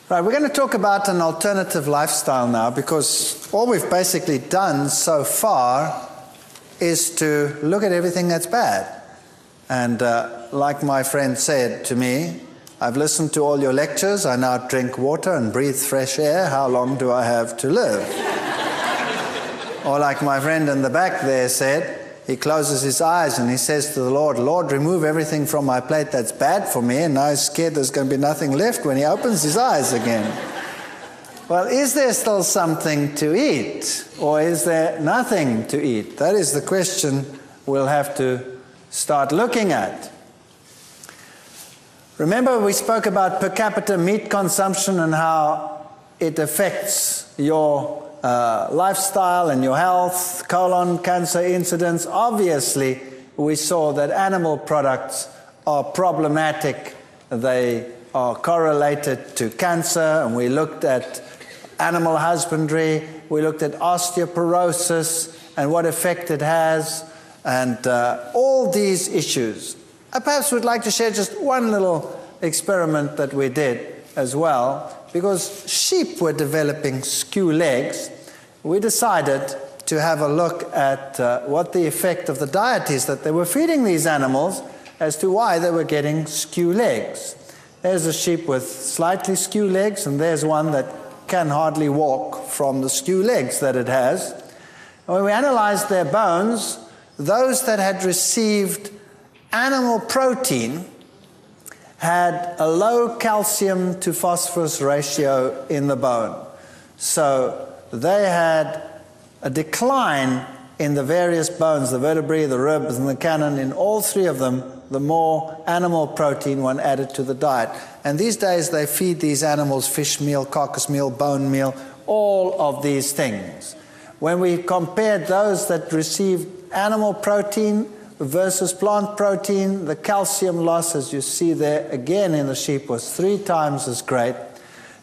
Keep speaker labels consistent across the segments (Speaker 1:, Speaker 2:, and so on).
Speaker 1: Right, we're going to talk about an alternative lifestyle now, because all we've basically done so far is to look at everything that's bad. And like my friend said to me, I've listened to all your lectures, I now drink water and breathe fresh air, how long do I have to live? Or like my friend in the back there said, he closes his eyes and he says to the Lord, Lord, remove everything from my plate that's bad for me, and now he's scared there's going to be nothing left when he opens his eyes again. Well, is there still something to eat, or is there nothing to eat? That is the question we'll have to start looking at. Remember, we spoke about per capita meat consumption and how it affects your lifestyle and your health, colon cancer incidence. Obviously, we saw that animal products are problematic. They are correlated to cancer, and we looked at animal husbandry, we looked at osteoporosis and what effect it has, and all these issues. I perhaps would like to share just one little experiment that we did as well. Because sheep were developing skew legs, we decided to have a look at what the effect of the diet is that they were feeding these animals as to why they were getting skew legs. There's a sheep with slightly skew legs, and there's one that can hardly walk from the skew legs that it has. And when we analyzed their bones, those that had received animal protein had a low calcium to phosphorus ratio in the bone. So they had a decline in the various bones, the vertebrae, the ribs, and the cannon. In all three of them, the more animal protein one added to the diet. And these days they feed these animals fish meal, carcass meal, bone meal, all of these things. When we compared those that received animal protein versus plant protein, the calcium loss, as you see there again in the sheep, was 3 times as great.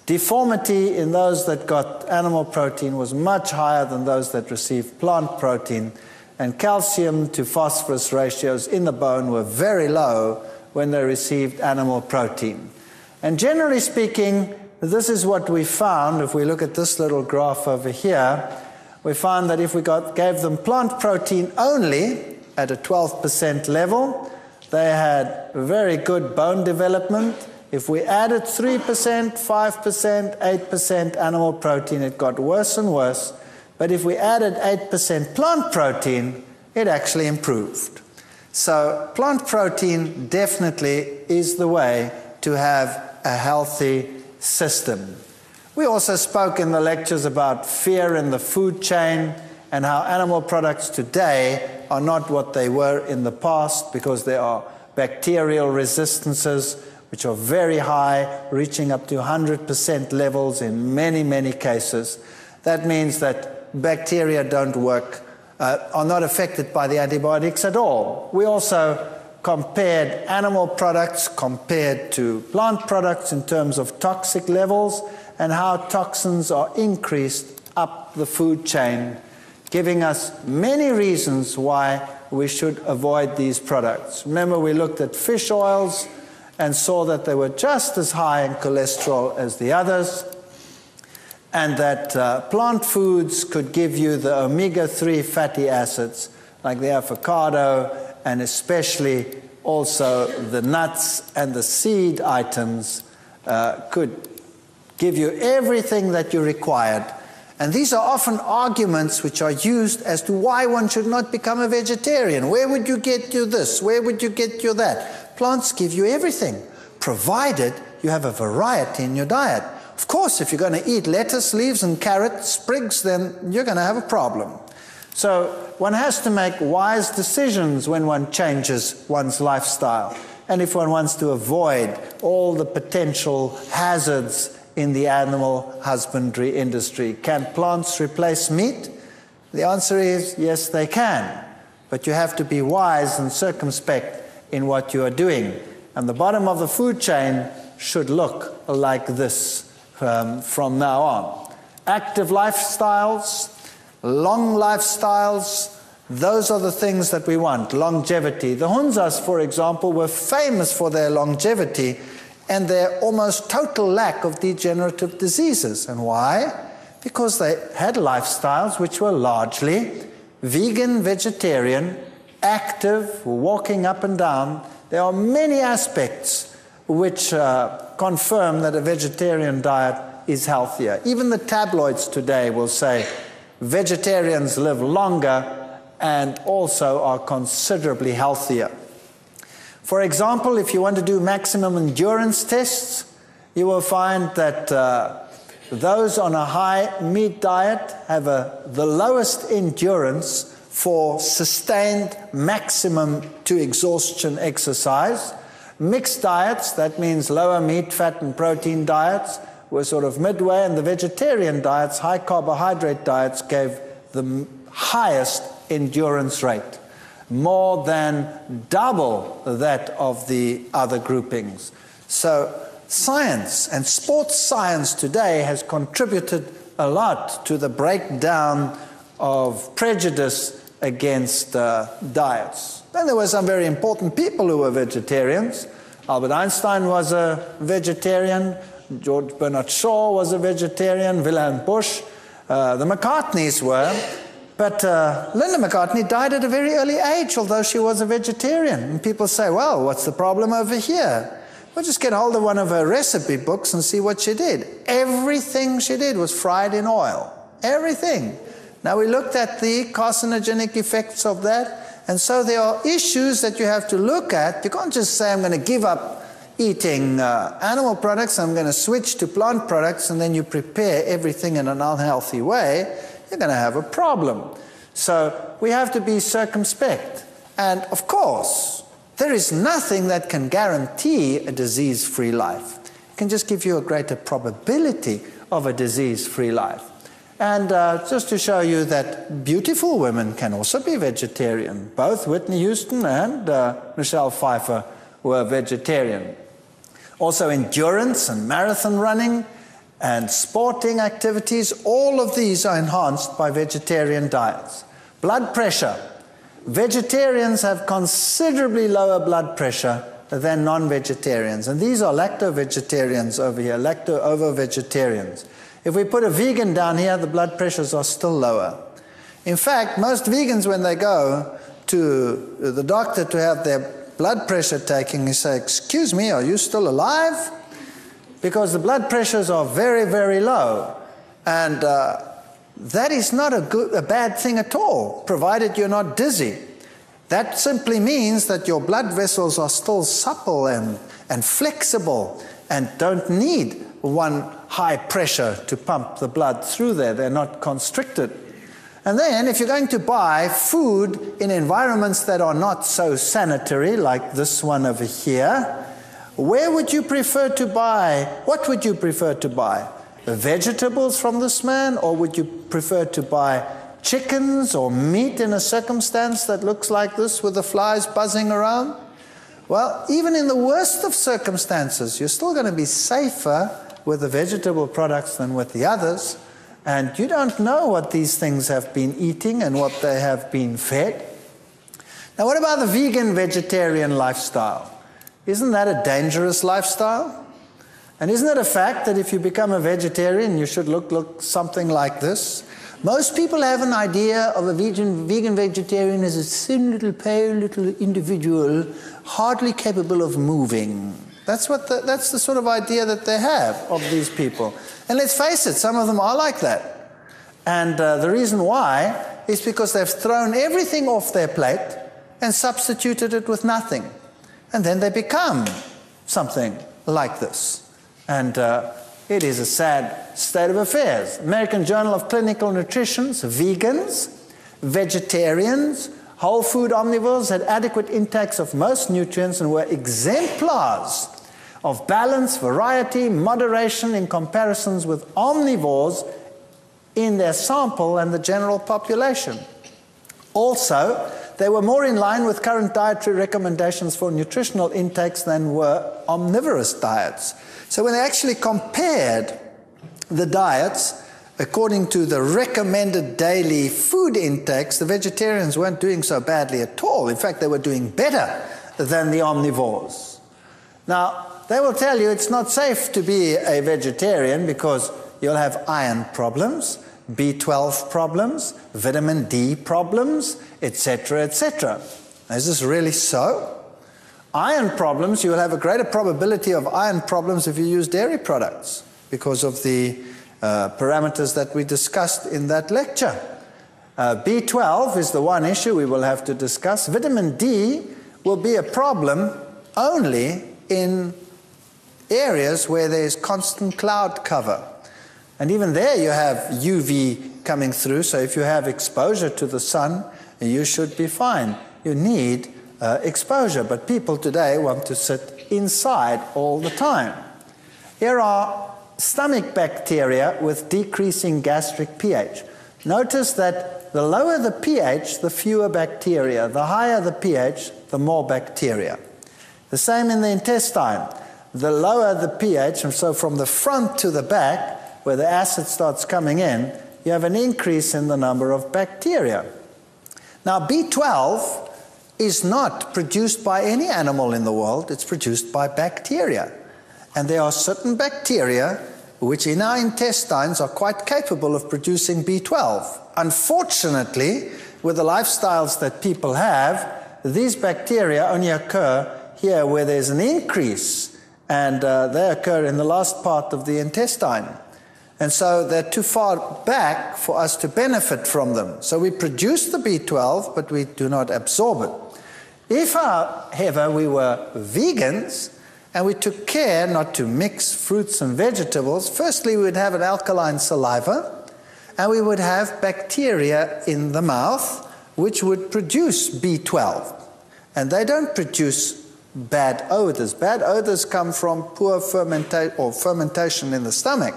Speaker 1: Deformity in those that got animal protein was much higher than those that received plant protein, and calcium to phosphorus ratios in the bone were very low when they received animal protein. And generally speaking, this is what we found. If we look at this little graph over here, we found that if we gave them plant protein only at a 12% level, they had very good bone development. If we added 3%, 5%, 8% animal protein, it got worse and worse. But if we added 8% plant protein, it actually improved. So plant protein definitely is the way to have a healthy system. We also spoke in the lectures about fear in the food chain and how animal products today are not what they were in the past, because there are bacterial resistances which are very high, reaching up to 100% levels in many, many cases. That means that bacteria don't work, are not affected by the antibiotics at all. We also compared animal products compared to plant products in terms of toxic levels and how toxins are increased up the food chain, giving us many reasons why we should avoid these products. Remember, we looked at fish oils and saw that they were just as high in cholesterol as the others, and that plant foods could give you the omega-3 fatty acids, like the avocado, and especially also the nuts and the seed items could give you everything that you required. And these are often arguments which are used as to why one should not become a vegetarian. Where would you get you this? Where would you get you that? Plants give you everything, provided you have a variety in your diet. Of course, if you're going to eat lettuce, leaves, and carrot sprigs, then you're going to have a problem. So one has to make wise decisions when one changes one's lifestyle. And if one wants to avoid all the potential hazards in the animal husbandry industry. Can plants replace meat? The answer is yes, they can. But you have to be wise and circumspect in what you are doing. And the bottom of the food chain should look like this from now on. Active lifestyles, long lifestyles, those are the things that we want. Longevity. The Hunzas, for example, were famous for their longevity, and their almost total lack of degenerative diseases. And why? Because they had lifestyles which were largely vegan, vegetarian, active, walking up and down. There are many aspects which confirm that a vegetarian diet is healthier. Even the tabloids today will say vegetarians live longer and also are considerably healthier. For example, if you want to do maximum endurance tests, you will find that those on a high meat diet have the lowest endurance for sustained maximum to exhaustion exercise. Mixed diets, that means lower meat, fat and protein diets, were sort of midway, and the vegetarian diets, high carbohydrate diets, gave the highest endurance rate, more than double that of the other groupings. So science and sports science today has contributed a lot to the breakdown of prejudice against diets. Then there were some very important people who were vegetarians. Albert Einstein was a vegetarian. George Bernard Shaw was a vegetarian. Wilhelm Busch. The McCartneys were. But Linda McCartney died at a very early age, although she was a vegetarian. And people say, well, what's the problem over here? Well, just get hold of one of her recipe books and see what she did. Everything she did was fried in oil. Everything. Now, we looked at the carcinogenic effects of that. And so there are issues that you have to look at. You can't just say, I'm going to give up eating animal products, I'm going to switch to plant products, and then you prepare everything in an unhealthy way. You're going to have a problem. So we have to be circumspect. And of course, there is nothing that can guarantee a disease-free life. It can just give you a greater probability of a disease-free life. And just to show you that beautiful women can also be vegetarian. Both Whitney Houston and Michelle Pfeiffer were vegetarian. Also endurance and marathon running and sporting activities, all of these are enhanced by vegetarian diets. Blood pressure. Vegetarians have considerably lower blood pressure than non-vegetarians. And these are lacto-vegetarians over here, lacto-ovo-vegetarians. If we put a vegan down here, the blood pressures are still lower. In fact, most vegans, when they go to the doctor to have their blood pressure taken, they say, excuse me, are you still alive? Because the blood pressures are very, very low. And that is not a bad thing at all, provided you're not dizzy. That simply means that your blood vessels are still supple and flexible and don't need one high pressure to pump the blood through there. They're not constricted. And then if you're going to buy food in environments that are not so sanitary, like this one over here, where would you prefer to buy? What would you prefer to buy? The vegetables from this man, or would you prefer to buy chickens or meat in a circumstance that looks like this with the flies buzzing around? Well, even in the worst of circumstances, you're still going to be safer with the vegetable products than with the others. And you don't know what these things have been eating and what they have been fed. Now, what about the vegan vegetarian lifestyle? Isn't that a dangerous lifestyle? And isn't it a fact that if you become a vegetarian, you should look something like this? Most people have an idea of a vegan vegetarian as a thin little pale little individual, hardly capable of moving. That's the sort of idea that they have of these people. And let's face it, some of them are like that. And the reason why is because they've thrown everything off their plate and substituted it with nothing. And then they become something like this. And it is a sad state of affairs. American Journal of Clinical Nutrition, vegans, vegetarians, whole food omnivores had adequate intakes of most nutrients and were exemplars of balance, variety, moderation in comparisons with omnivores in their sample and the general population. Also, they were more in line with current dietary recommendations for nutritional intakes than were omnivorous diets. So when they actually compared the diets according to the recommended daily food intakes, the vegetarians weren't doing so badly at all. In fact, they were doing better than the omnivores. Now, they will tell you it's not safe to be a vegetarian because you'll have iron problems, B12 problems, vitamin D problems, etc., etc. Is this really so? Iron problems, you will have a greater probability of iron problems if you use dairy products because of the parameters that we discussed in that lecture. B12 is the one issue we will have to discuss. Vitamin D will be a problem only in areas where there's constant cloud cover. And even there you have UV coming through, so if you have exposure to the sun, you should be fine. You need exposure, but people today want to sit inside all the time. Here are stomach bacteria with decreasing gastric pH. Notice that the lower the pH, the fewer bacteria. The higher the pH, the more bacteria. The same in the intestine. The lower the pH, and so from the front to the back, where the acid starts coming in, you have an increase in the number of bacteria. Now, B12 is not produced by any animal in the world, it's produced by bacteria. And there are certain bacteria which in our intestines are quite capable of producing B12. Unfortunately, with the lifestyles that people have, these bacteria only occur here where there's an increase, and they occur in the last part of the intestine. And so they're too far back for us to benefit from them. So we produce the B12, but we do not absorb it. If, however, we were vegans and we took care not to mix fruits and vegetables, firstly, we would have an alkaline saliva, and we would have bacteria in the mouth which would produce B12. And they don't produce bad odors. Bad odors come from poor fermentation in the stomach.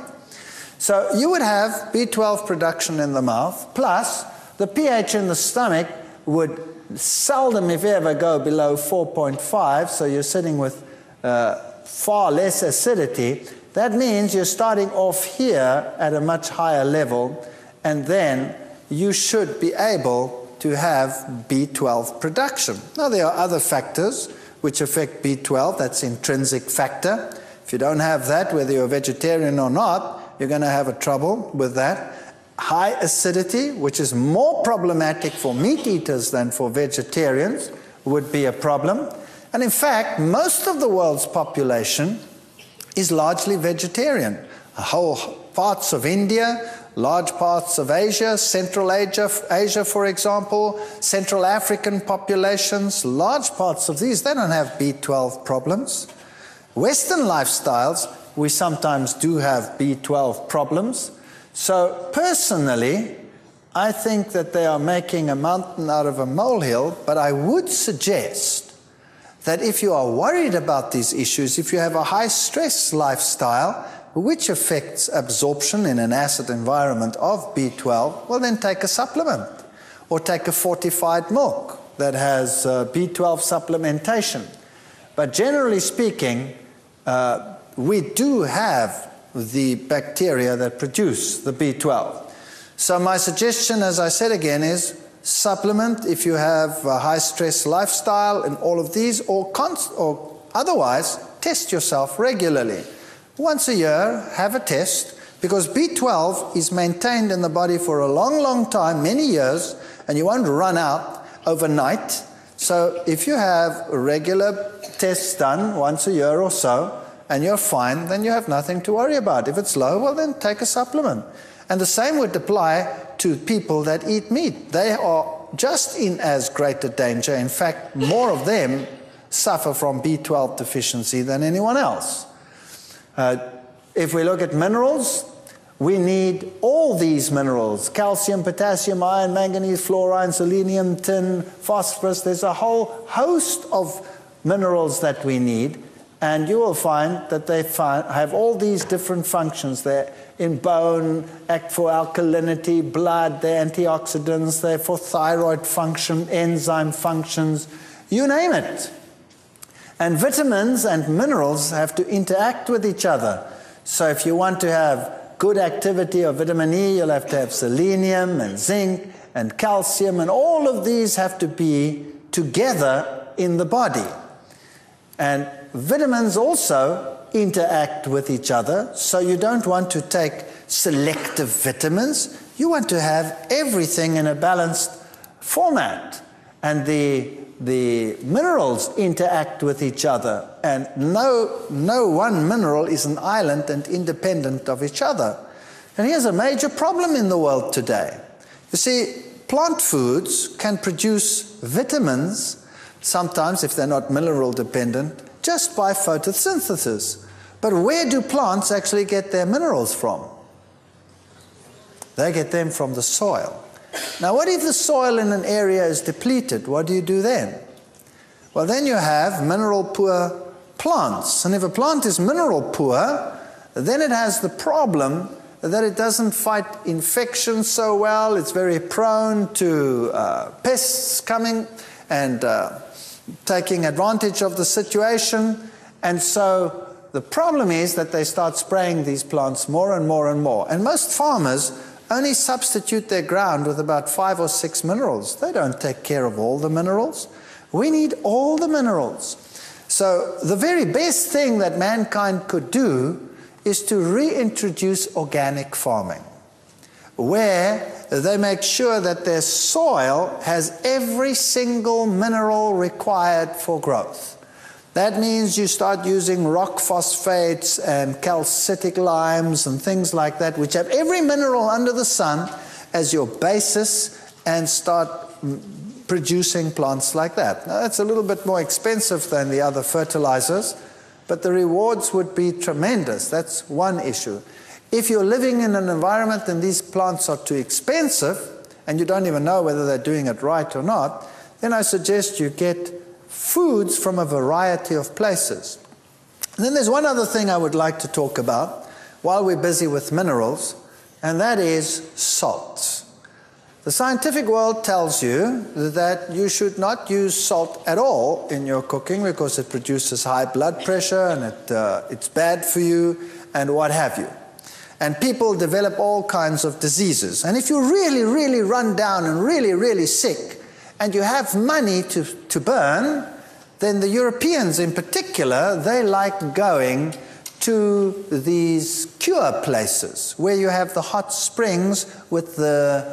Speaker 1: So you would have B12 production in the mouth, plus the pH in the stomach would seldom, if ever, go below 4.5, so you're sitting with far less acidity. That means you're starting off here at a much higher level, and then you should be able to have B12 production. Now, there are other factors which affect B12. That's intrinsic factor. If you don't have that, whether you're a vegetarian or not, you're going to have a trouble with that. High acidity, which is more problematic for meat eaters than for vegetarians, would be a problem. And in fact, most of the world's population is largely vegetarian. Whole parts of India, large parts of Asia, Central Asia, for example, Central African populations, large parts of these, they don't have B12 problems. Western lifestyles, we sometimes do have B12 problems. So personally, I think that they are making a mountain out of a molehill, but I would suggest that if you are worried about these issues, if you have a high-stress lifestyle, which affects absorption in an acid environment of B12, well, then take a supplement or take a fortified milk that has B12 supplementation. But generally speaking, we do have the bacteria that produce the B12. So my suggestion, as I said again, is supplement if you have a high-stress lifestyle and all of these, or otherwise, test yourself regularly. Once a year, have a test, because B12 is maintained in the body for a long, long time, many years, and you won't run out overnight. So if you have regular tests done once a year or so, and you're fine, then you have nothing to worry about. If it's low, well, then take a supplement. And the same would apply to people that eat meat. They are just in as great a danger. In fact, more of them suffer from B12 deficiency than anyone else. If we look at minerals, we need all these minerals: calcium, potassium, iron, manganese, fluorine, selenium, tin, phosphorus. There's a whole host of minerals that we need. And you will find that they have all these different functions. They're in bone, act for alkalinity, blood, they're antioxidants, they're for thyroid function, enzyme functions, you name it. And vitamins and minerals have to interact with each other. So if you want to have good activity of vitamin E, you'll have to have selenium and zinc and calcium, and all of these have to be together in the body. And vitamins also interact with each other, so you don't want to take selective vitamins. You want to have everything in a balanced format. And the minerals interact with each other, and no one mineral is an island and independent of each other. And here's a major problem in the world today. You see, plant foods can produce vitamins, sometimes if they're not mineral dependent, just by photosynthesis. But where do plants actually get their minerals from? They get them from the soil. Now, what if the soil in an area is depleted? What do you do then? Well, then you have mineral-poor plants. And if a plant is mineral-poor, then it has the problem that it doesn't fight infection so well. It's very prone to pests coming and taking advantage of the situation. And so the problem is that they start spraying these plants more and more and more. And most farmers only substitute their ground with about 5 or 6 minerals. They don't take care of all the minerals. We need all the minerals. So the very best thing that mankind could do is to reintroduce organic farming, where they make sure that their soil has every single mineral required for growth. That means you start using rock phosphates and calcitic limes and things like that, which have every mineral under the sun as your basis, and start producing plants like that. Now, that's a little bit more expensive than the other fertilizers, but the rewards would be tremendous. That's one issue. If you're living in an environment and these plants are too expensive, and you don't even know whether they're doing it right or not, then I suggest you get foods from a variety of places. And then there's one other thing I would like to talk about while we're busy with minerals, and that is salt. The scientific world tells you that you should not use salt at all in your cooking because it produces high blood pressure and it's bad for you and what have you. And people develop all kinds of diseases. And if you're really, really run down and really, really sick, and you have money to burn, then the Europeans in particular, they like going to these cure places where you have the hot springs with the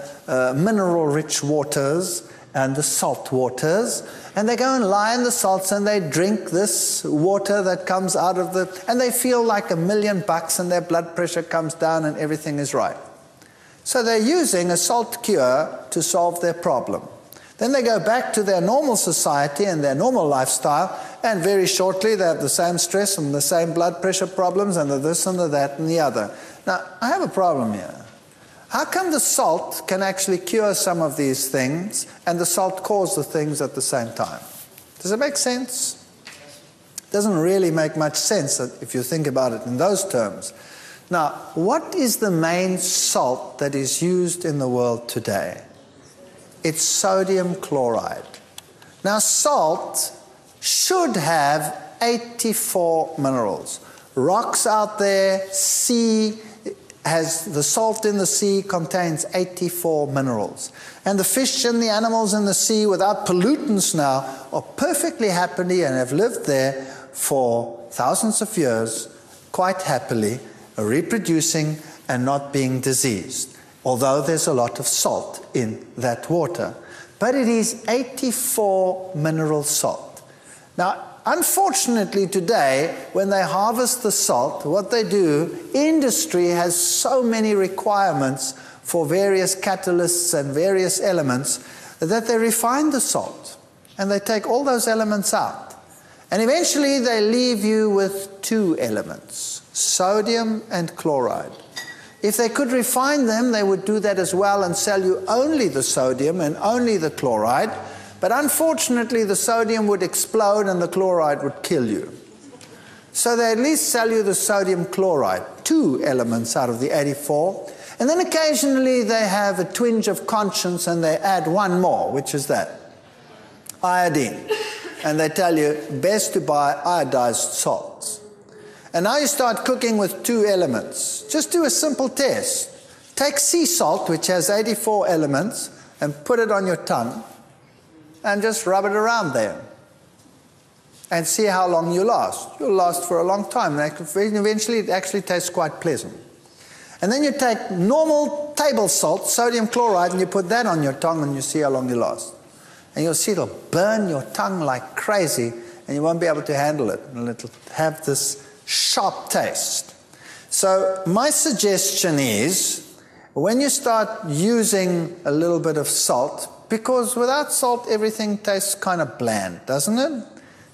Speaker 1: mineral-rich waters and the salt waters, and they go and lie in the salts and they drink this water that comes out of and they feel like $1,000,000 and their blood pressure comes down and everything is right. So they're using a salt cure to solve their problem. Then they go back to their normal society and their normal lifestyle, and very shortly they have the same stress and the same blood pressure problems and the this and the that and the other. Now, I have a problem here. How come the salt can actually cure some of these things and the salt cause the things at the same time? Does it make sense? It doesn't really make much sense if you think about it in those terms. Now, what is the main salt that is used in the world today? It's sodium chloride. Now, salt should have 84 minerals. Rocks out there, sea has the salt in the sea contains 84 minerals. And the fish and the animals in the sea without pollutants now are perfectly happy and have lived there for thousands of years, quite happily, reproducing and not being diseased, although there's a lot of salt in that water. But it is 84 mineral salt. Now, unfortunately today, when they harvest the salt, what they do, industry has so many requirements for various catalysts and various elements that they refine the salt and they take all those elements out. And eventually they leave you with 2 elements, sodium and chloride. If they could refine them, they would do that as well and sell you only the sodium and only the chloride. But unfortunately, the sodium would explode and the chloride would kill you. So they at least sell you the sodium chloride, 2 elements out of the 84. And then occasionally they have a twinge of conscience and they add 1 more, which is that, iodine. And they tell you, best to buy iodized salts. And now you start cooking with 2 elements. Just do a simple test. Take sea salt, which has 84 elements, and put it on your tongue, and just rub it around there. and see how long you last. You'll last for a long time. Eventually, it actually tastes quite pleasant. And then you take normal table salt, sodium chloride, and you put that on your tongue, and you see how long you last. And you'll see it'll burn your tongue like crazy, and you won't be able to handle it. And it'll have this sharp taste. So my suggestion is, when you start using a little bit of salt, because without salt everything tastes kind of bland, doesn't it?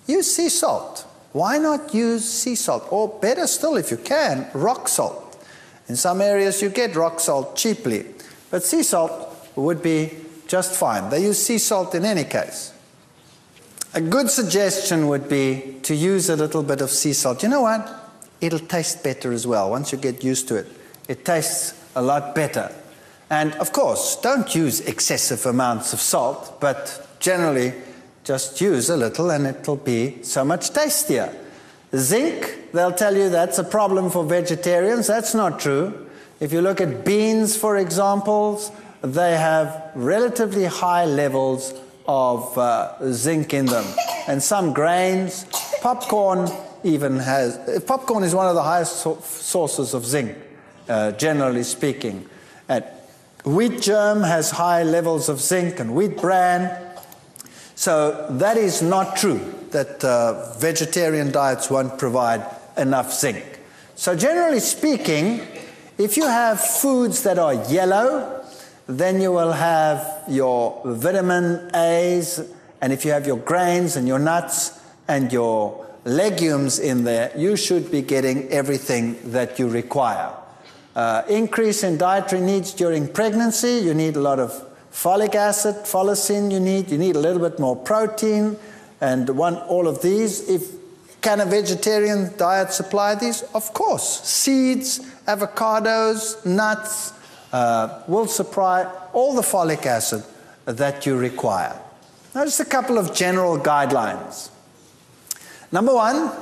Speaker 1: Use sea salt. Why not use sea salt? Or better still, if you can, rock salt. In some areas you get rock salt cheaply, but sea salt would be just fine. They use sea salt in any case. A good suggestion would be to use a little bit of sea salt. You know what? It'll taste better as well. Once you get used to it, it tastes a lot better. And of course, don't use excessive amounts of salt, but generally just use a little and it'll be so much tastier. Zinc, they'll tell you that's a problem for vegetarians. That's not true. If you look at beans, for example, they have relatively high levels of zinc in them. And some grains, popcorn even has, popcorn is one of the highest sources of zinc, generally speaking. And wheat germ has high levels of zinc, and wheat bran. So that is not true, that vegetarian diets won't provide enough zinc. So generally speaking, if you have foods that are yellow, then you will have your vitamin A's, and if you have your grains and your nuts and your legumes in there, you should be getting everything that you require. Increase in dietary needs during pregnancy, you need a lot of folic acid, folacin you need a little bit more protein, and all of these. Can a vegetarian diet supply these? Of course. Seeds, avocados, nuts will supply all the folic acid that you require. Now just a couple of general guidelines. Number one,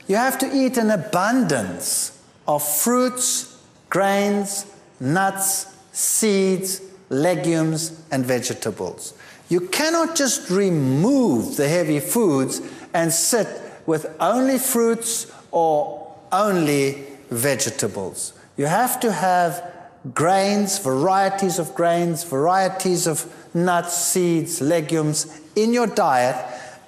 Speaker 1: you have to eat an abundance of fruits, grains, nuts, seeds, legumes, and vegetables. You cannot just remove the heavy foods and sit with only fruits or only vegetables. You have to have grains, varieties of nuts, seeds, legumes in your diet,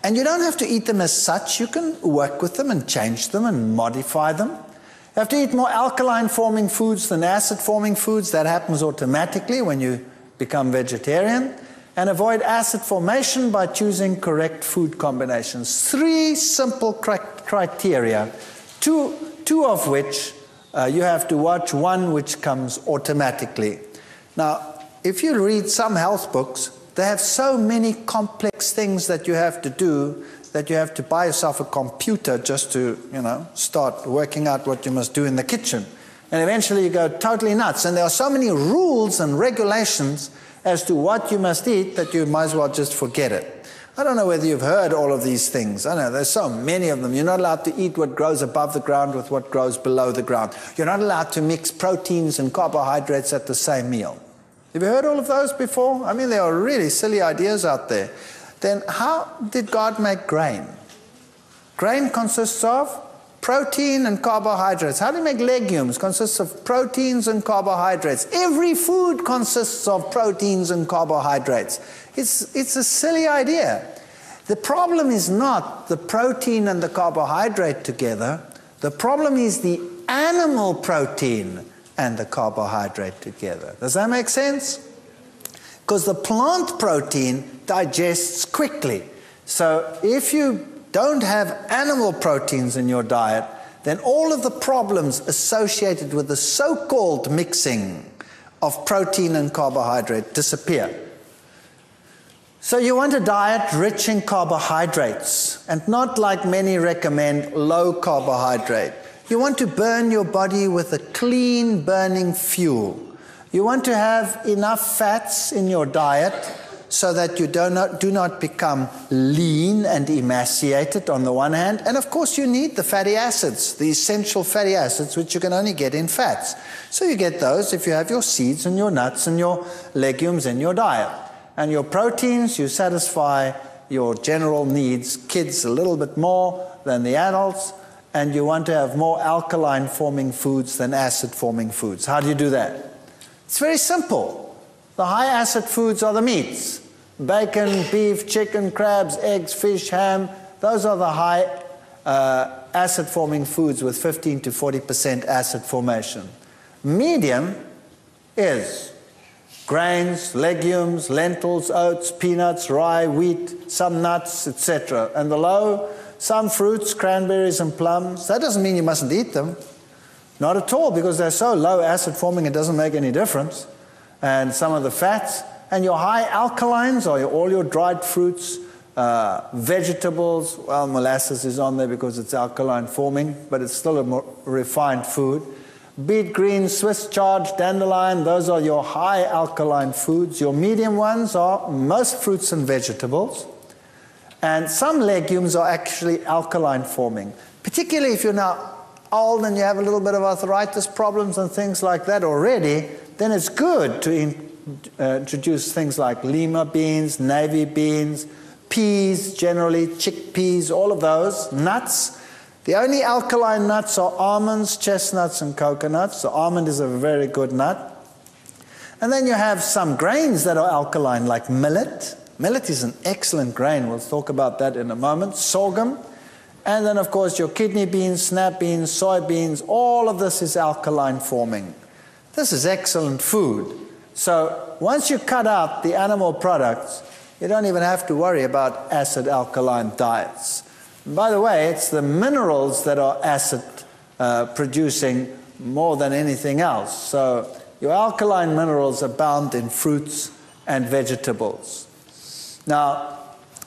Speaker 1: and you don't have to eat them as such. You can work with them and change them and modify them. You have to eat more alkaline-forming foods than acid-forming foods. That happens automatically when you become vegetarian. And avoid acid formation by choosing correct food combinations. 3 simple criteria, two of which you have to watch, one which comes automatically. Now, if you read some health books, they have so many complex things that you have to do that you have to buy yourself a computer just to, start working out what you must do in the kitchen. And eventually you go totally nuts. And there are so many rules and regulations as to what you must eat that you might as well just forget it. I don't know whether you've heard all of these things. I know there's so many of them. You're not allowed to eat what grows above the ground with what grows below the ground. You're not allowed to mix proteins and carbohydrates at the same meal. Have you heard all of those before? I mean, there are really silly ideas out there. Then how did God make grain? Grain consists of protein and carbohydrates. How do you make legumes? Consists of proteins and carbohydrates. Every food consists of proteins and carbohydrates. It's a silly idea. The problem is not the protein and the carbohydrate together. The problem is the animal protein and the carbohydrate together. Does that make sense? Because the plant protein digests quickly. So if you don't have animal proteins in your diet, then all of the problems associated with the so-called mixing of protein and carbohydrate disappear. So you want a diet rich in carbohydrates, and not like many recommend, low carbohydrate. You want to burn your body with a clean burning fuel. You want to have enough fats in your diet so that you do not become lean and emaciated on the one hand. And of course you need the fatty acids, the essential fatty acids, which you can only get in fats. So you get those if you have your seeds and your nuts and your legumes in your diet. And your proteins, you satisfy your general needs, kids a little bit more than the adults, and you want to have more alkaline-forming foods than acid-forming foods. How do you do that? It's very simple. The high-acid foods are the meats. Bacon, beef, chicken, crabs, eggs, fish, ham. Those are the high acid-forming foods with 15 to 40% acid formation. Medium is grains, legumes, lentils, oats, peanuts, rye, wheat, some nuts, etc. And the low, some fruits, cranberries and plums. That doesn't mean you mustn't eat them. Not at all, because they're so low acid forming it doesn't make any difference. And some of the fats. And your high alkalines are all your dried fruits, vegetables. Well, molasses is on there because it's alkaline forming, but it's still a more refined food. Beet greens, Swiss chard, dandelion, those are your high alkaline foods. Your medium ones are most fruits and vegetables. And some legumes are actually alkaline forming. Particularly if you're now old and you have a little bit of arthritis problems and things like that already, then it's good to introduce things like lima beans, navy beans, peas generally, chickpeas, all of those, nuts. The only alkaline nuts are almonds, chestnuts, and coconuts. The almond is a very good nut. And then you have some grains that are alkaline, like millet. Millet is an excellent grain. We'll talk about that in a moment. Sorghum. And then, of course, your kidney beans, snap beans, soybeans, all of this is alkaline forming. This is excellent food. So once you cut out the animal products, you don't even have to worry about acid alkaline diets. And by the way, it's the minerals that are acid producing more than anything else. So your alkaline minerals abound in fruits and vegetables. Now,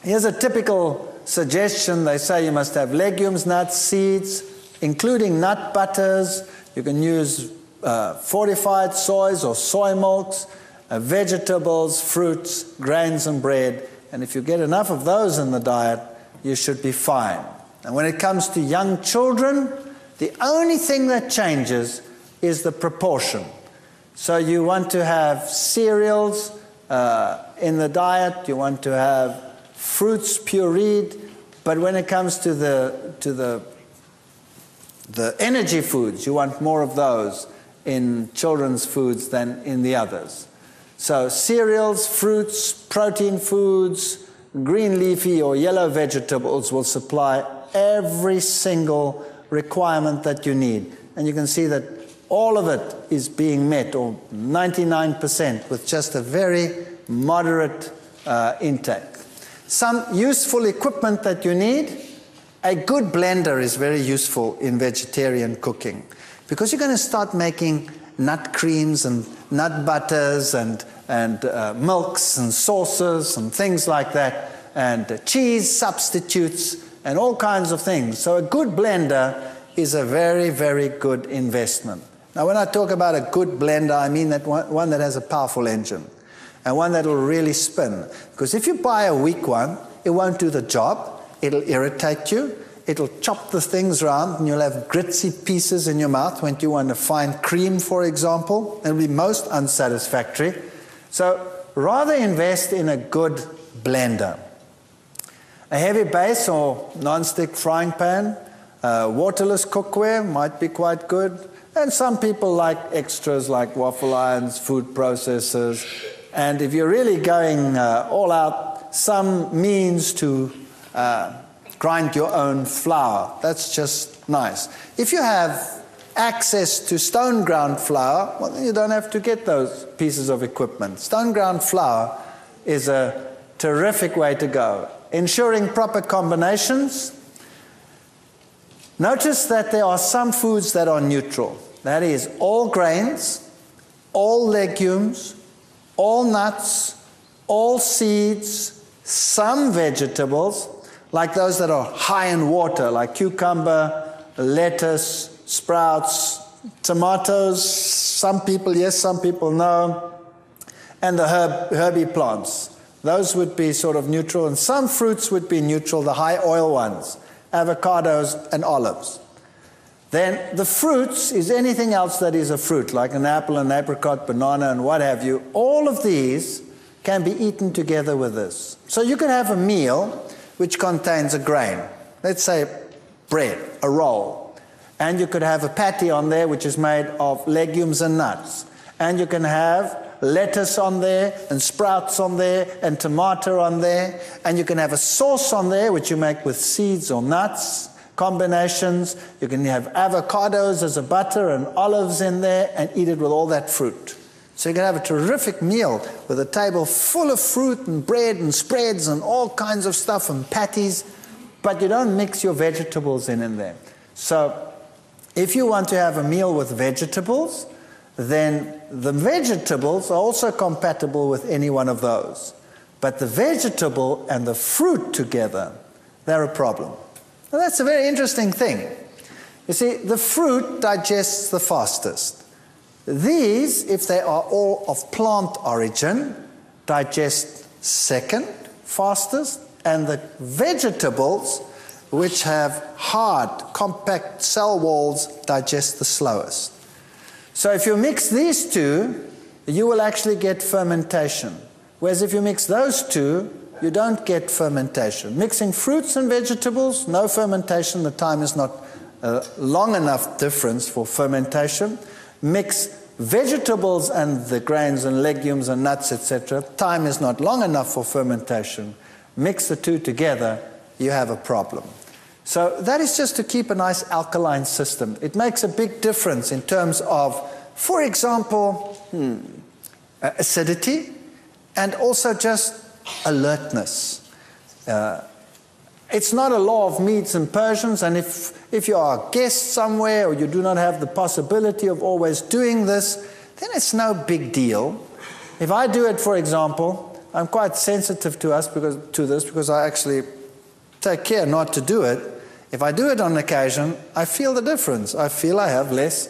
Speaker 1: here's a typical suggestion. They say you must have legumes, nuts, seeds, including nut butters. You can use fortified soys or soy milks, vegetables, fruits, grains, and bread. And if you get enough of those in the diet, you should be fine. And when it comes to young children, the only thing that changes is the proportion. So you want to have cereals in the diet, you want to have fruits pureed, but when it comes to the energy foods, you want more of those in children's foods than in the others. So cereals, fruits, protein foods, green leafy or yellow vegetables will supply every single requirement that you need. And you can see that all of it is being met, or 99%, with just a very moderate intake. Some useful equipment that you need. A good blender is very useful in vegetarian cooking, because you're going to start making nut creams and nut butters and milks and sauces and things like that, and cheese substitutes and all kinds of things. So a good blender is a very, very good investment. Now, when I talk about a good blender, I mean that one that has a powerful engine and one that will really spin. Because if you buy a weak one, it won't do the job. It'll irritate you. It'll chop the things around, and you'll have gritty pieces in your mouth when you want to find cream, for example. It'll be most unsatisfactory. So rather invest in a good blender. A heavy base or non-stick frying pan, waterless cookware might be quite good. And some people like extras like waffle irons, food processors. And if you're really going all out, some means to grind your own flour. That's just nice. If you have access to stone ground flour, well, then you don't have to get those pieces of equipment. Stone ground flour is a terrific way to go. Ensuring proper combinations. Notice that there are some foods that are neutral. That is, all grains, all legumes, all nuts, all seeds, some vegetables, like those that are high in water, like cucumber, lettuce, sprouts, tomatoes, some people yes, some people no, and the herby plants. Those would be sort of neutral, and some fruits would be neutral, the high oil ones, avocados and olives. Then the fruits is anything else that is a fruit, like an apple, an apricot, banana, and what have you. All of these can be eaten together with this. So you could have a meal which contains a grain. Let's say bread, a roll. And you could have a patty on there which is made of legumes and nuts. And you can have lettuce on there, and sprouts on there, and tomato on there. And you can have a sauce on there which you make with seeds or nuts, combinations. You can have avocados as a butter and olives in there and eat it with all that fruit. So you can have a terrific meal with a table full of fruit and bread and spreads and all kinds of stuff and patties, but you don't mix your vegetables in there. So if you want to have a meal with vegetables, then the vegetables are also compatible with any one of those. But the vegetable and the fruit together, they're a problem. Now that's a very interesting thing. You see, the fruit digests the fastest. These, if they are all of plant origin, digest second fastest, and the vegetables, which have hard, compact cell walls, digest the slowest. So if you mix these two, you will actually get fermentation. Whereas if you mix those two, you don't get fermentation. Mixing fruits and vegetables, no fermentation. The time is not long enough difference for fermentation. Mix vegetables and the grains and legumes and nuts, etc. Time is not long enough for fermentation. Mix the two together, you have a problem. So that is just to keep a nice alkaline system. It makes a big difference in terms of, for example, acidity, and also just alertness. It's not a law of meats and Persians, and if you are a guest somewhere or you do not have the possibility of always doing this, then it's no big deal. If I do it, for example, I'm quite sensitive to this because I actually take care not to do it. If I do it on occasion, I feel the difference. I feel I have less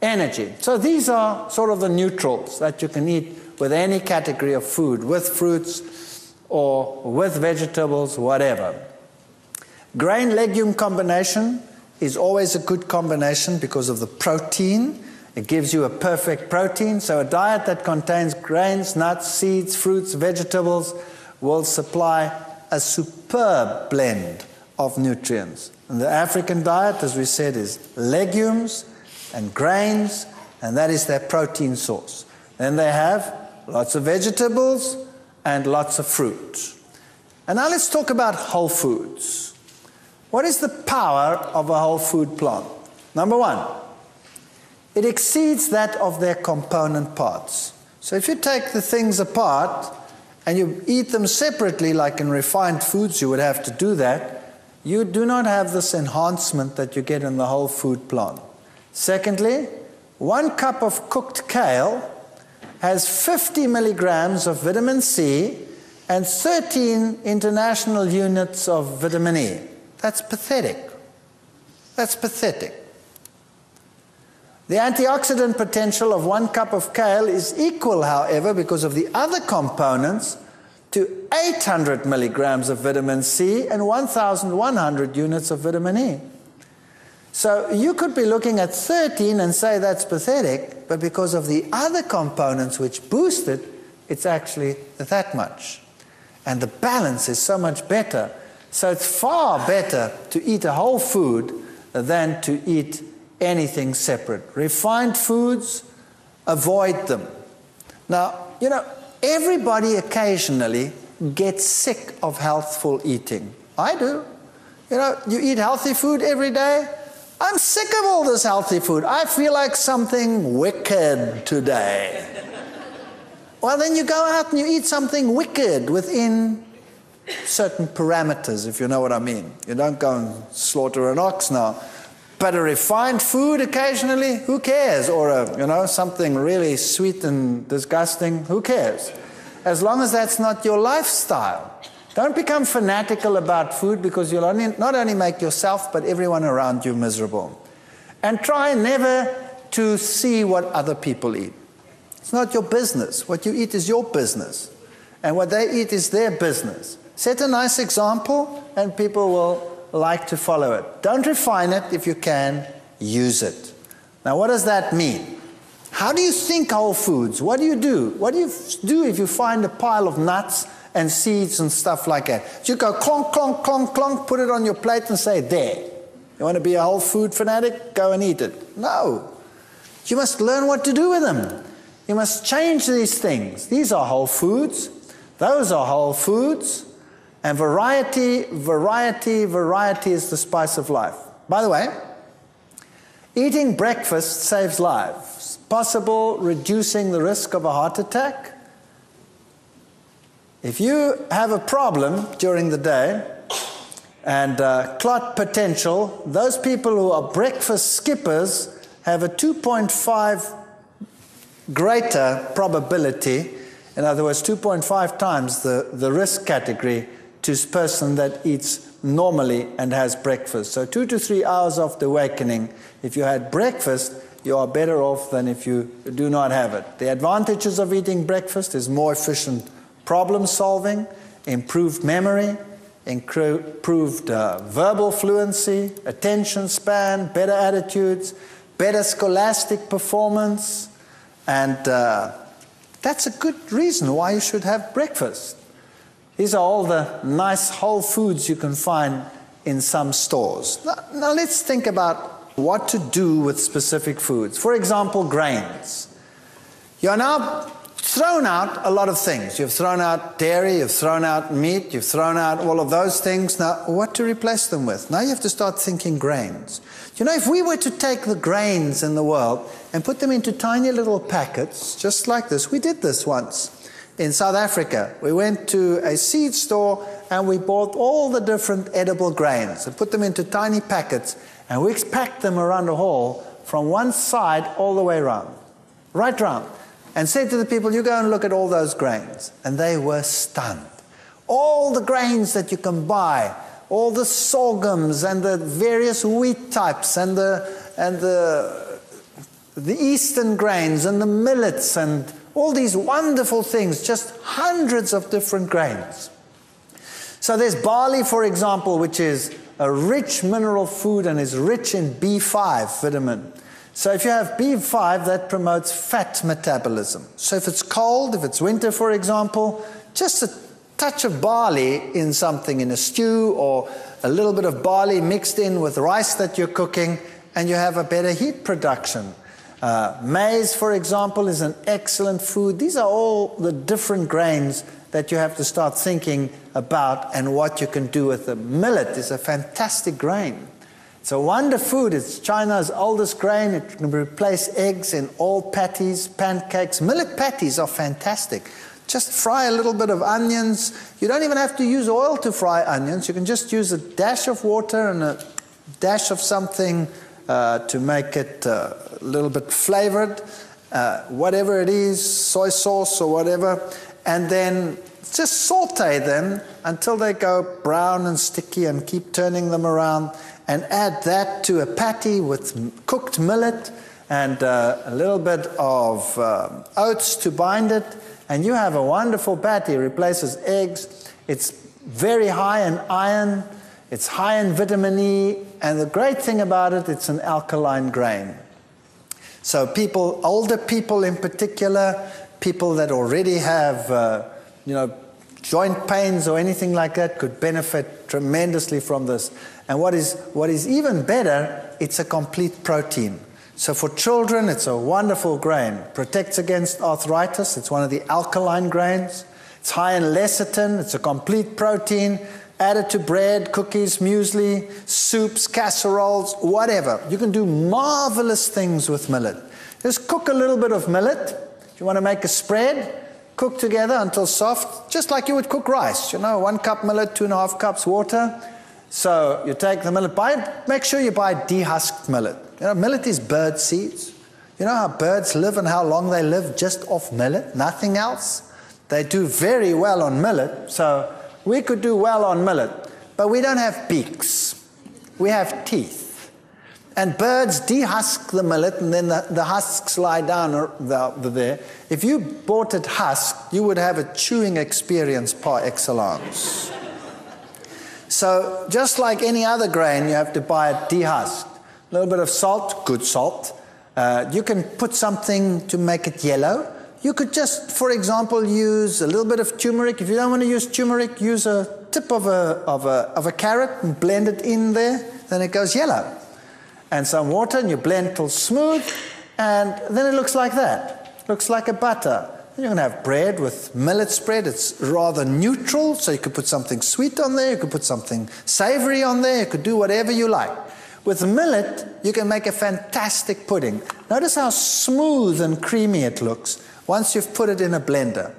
Speaker 1: energy. So these are sort of the neutrals that you can eat with any category of food, with fruits or with vegetables, whatever. Grain-legume combination is always a good combination because of the protein. It gives you a perfect protein. So a diet that contains grains, nuts, seeds, fruits, vegetables will supply a superb blend of nutrients. And the African diet, as we said, is legumes and grains, and that is their protein source. Then they have lots of vegetables and lots of fruit. And now let's talk about whole foods. What is the power of a whole food plant? Number one, it exceeds that of their component parts. So if you take the things apart and you eat them separately, like in refined foods you would have to do that, you do not have this enhancement that you get in the whole food plant. Secondly, 1 cup of cooked kale has 50 milligrams of vitamin C and 13 international units of vitamin E. That's pathetic. That's pathetic. The antioxidant potential of 1 cup of kale is equal, however, because of the other components, to 800 milligrams of vitamin C and 1,100 units of vitamin E. So you could be looking at 13 and say that's pathetic, but because of the other components which boost it, it's actually that much. And the balance is so much better. So it's far better to eat a whole food than to eat anything separate. Refined foods, avoid them. Now, you know, everybody occasionally gets sick of healthful eating. I do. You know, you eat healthy food every day. I'm sick of all this healthy food. I feel like something wicked today. Well, then you go out and you eat something wicked within certain parameters, if you know what I mean. You don't go and slaughter an ox now. But a refined food occasionally, who cares? Or something really sweet and disgusting, who cares? As long as that's not your lifestyle. Don't become fanatical about food, because you'll not only make yourself but everyone around you miserable. And try never to see what other people eat. It's not your business. What you eat is your business. And what they eat is their business. Set a nice example and people will like to follow it. Don't refine it. If you can, use it. Now, what does that mean? How do you think whole foods? What do you do? What do you do if you find a pile of nuts and seeds and stuff like that? You go clonk, clonk, clonk, clonk, put it on your plate and say, there. You want to be a whole food fanatic? Go and eat it. No. You must learn what to do with them. You must change these things. These are whole foods. Those are whole foods. And variety, variety, variety is the spice of life. By the way, eating breakfast saves lives. Possible reducing the risk of a heart attack. If you have a problem during the day and clot potential, those people who are breakfast skippers have a 2.5 greater probability, in other words, 2.5 times the risk category to a person that eats normally and has breakfast. So 2 to 3 hours after awakening, if you had breakfast, you are better off than if you do not have it. The advantages of eating breakfast is more efficient problem solving, improved memory, improved verbal fluency, attention span, better attitudes, better scholastic performance, and that's a good reason why you should have breakfast. These are all the nice whole foods you can find in some stores. Now let's think about what to do with specific foods. For example, grains. You're now thrown out a lot of things. You've thrown out dairy, you've thrown out meat, you've thrown out all of those things. Now, what to replace them with? Now you have to start thinking grains. You know, if we were to take the grains in the world and put them into tiny little packets, just like this, we did this once in South Africa. We went to a seed store and we bought all the different edible grains and put them into tiny packets, and we packed them around the hall from one side all the way around, right round, and said to the people, you go and look at all those grains. And they were stunned. All the grains that you can buy, all the sorghums and the various wheat types and the eastern grains and the millets and all these wonderful things, just hundreds of different grains. So there's barley, for example, which is a rich mineral food and is rich in B5 vitamin. So if you have B5, that promotes fat metabolism. So if it's cold, if it's winter, for example, just a touch of barley in something, in a stew, or a little bit of barley mixed in with rice that you're cooking, and you have a better heat production. Maize, for example, is an excellent food. These are all the different grains that you have to start thinking about and what you can do with them. Millet is a fantastic grain. It's a wonder food. It's China's oldest grain. It can replace eggs in all patties, pancakes. Millet patties are fantastic. Just fry a little bit of onions. You don't even have to use oil to fry onions. You can just use a dash of water and a dash of something to make it a little bit flavored, whatever it is, soy sauce or whatever, and then just saute them until they go brown and sticky, and keep turning them around, and add that to a patty with cooked millet and a little bit of oats to bind it, and you have a wonderful patty. It replaces eggs. It's very high in iron. It's high in vitamin E, and the great thing about it, it's an alkaline grain. So people, older people in particular, people that already have, joint pains or anything like that, could benefit tremendously from this. And what is even better, it's a complete protein. So for children, it's a wonderful grain. Protects against arthritis. It's one of the alkaline grains. It's high in lecithin. It's a complete protein. Added to bread, cookies, muesli, soups, casseroles, whatever. You can do marvelous things with millet. Just cook a little bit of millet. If you want to make a spread, cook together until soft, just like you would cook rice. 1 cup millet, 2.5 cups water. So you take the millet, make sure you buy dehusked millet. Millet is bird seeds. You know how birds live and how long they live just off millet, nothing else? They do very well on millet, so we could do well on millet, but we don't have beaks. We have teeth. And birds dehusk the millet, and then the husks lie down there. If you bought it husked, you would have a chewing experience par excellence. So just like any other grain, you have to buy it dehusked. A little bit of salt, good salt, You can put something to make it yellow. You could just, for example, use a little bit of turmeric. If you don't want to use turmeric, use a tip of a carrot and blend it in there, then it goes yellow. And some water, and you blend till smooth, and then it looks like that. Looks like a butter. And you can have bread with millet spread. It's rather neutral, so you could put something sweet on there, you could put something savory on there, you could do whatever you like. With millet, you can make a fantastic pudding. Notice how smooth and creamy it looks once you've put it in a blender.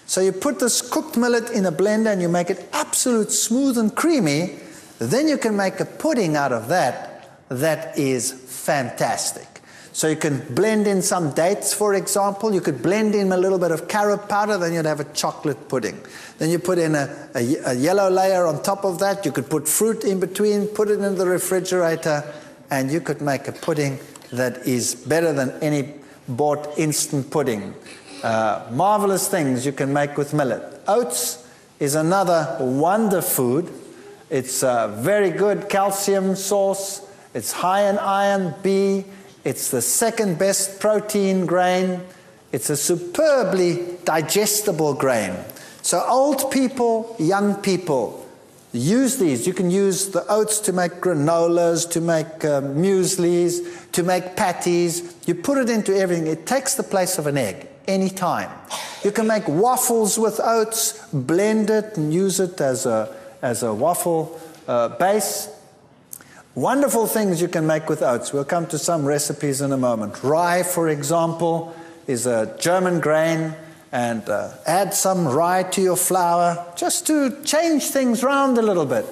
Speaker 1: So you put this cooked millet in a blender and you make it absolute smooth and creamy, then you can make a pudding out of that that is fantastic. So you can blend in some dates, for example. You could blend in a little bit of carob powder, then you'd have a chocolate pudding. Then you put in a yellow layer on top of that. You could put fruit in between, put it in the refrigerator, and you could make a pudding that is better than any bought instant pudding. Marvelous things you can make with millet. Oats is another wonder food. It's a very good calcium source. It's high in iron, B. It's the second best protein grain. It's a superbly digestible grain. So old people, young people, use these. You can use the oats to make granolas, to make mueslis, to make patties. You put it into everything. It takes the place of an egg anytime. You can make waffles with oats, blend it and use it as a waffle base. Wonderful things you can make with oats. We'll come to some recipes in a moment. Rye, for example, is a German grain, and add some rye to your flour just to change things around a little bit.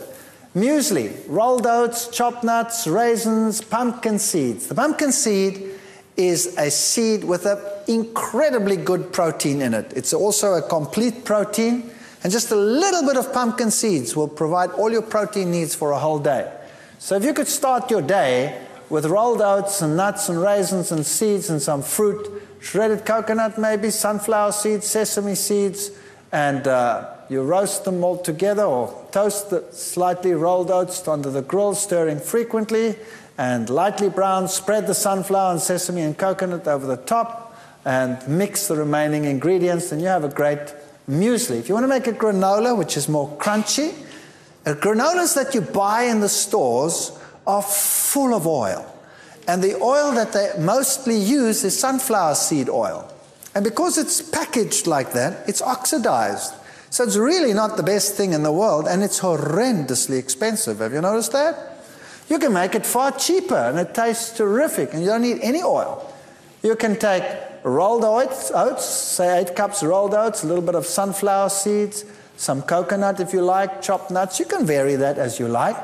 Speaker 1: Muesli, rolled oats, chopped nuts, raisins, pumpkin seeds. The pumpkin seed is a seed with an incredibly good protein in it. It's also a complete protein, and just a little bit of pumpkin seeds will provide all your protein needs for a whole day. So if you could start your day with rolled oats and nuts and raisins and seeds and some fruit, shredded coconut maybe, sunflower seeds, sesame seeds, and you roast them all together or toast the slightly rolled oats under the grill, stirring frequently, and lightly brown, spread the sunflower and sesame and coconut over the top and mix the remaining ingredients, and you have a great muesli. If you want to make a granola, which is more crunchy, granolas that you buy in the stores are full of oil. And the oil that they mostly use is sunflower seed oil. And because it's packaged like that, it's oxidized. So it's really not the best thing in the world, and it's horrendously expensive. Have you noticed that? You can make it far cheaper, and it tastes terrific, and you don't need any oil. You can take rolled oats, say 8 cups rolled oats, a little bit of sunflower seeds, some coconut if you like, chopped nuts. You can vary that as you like.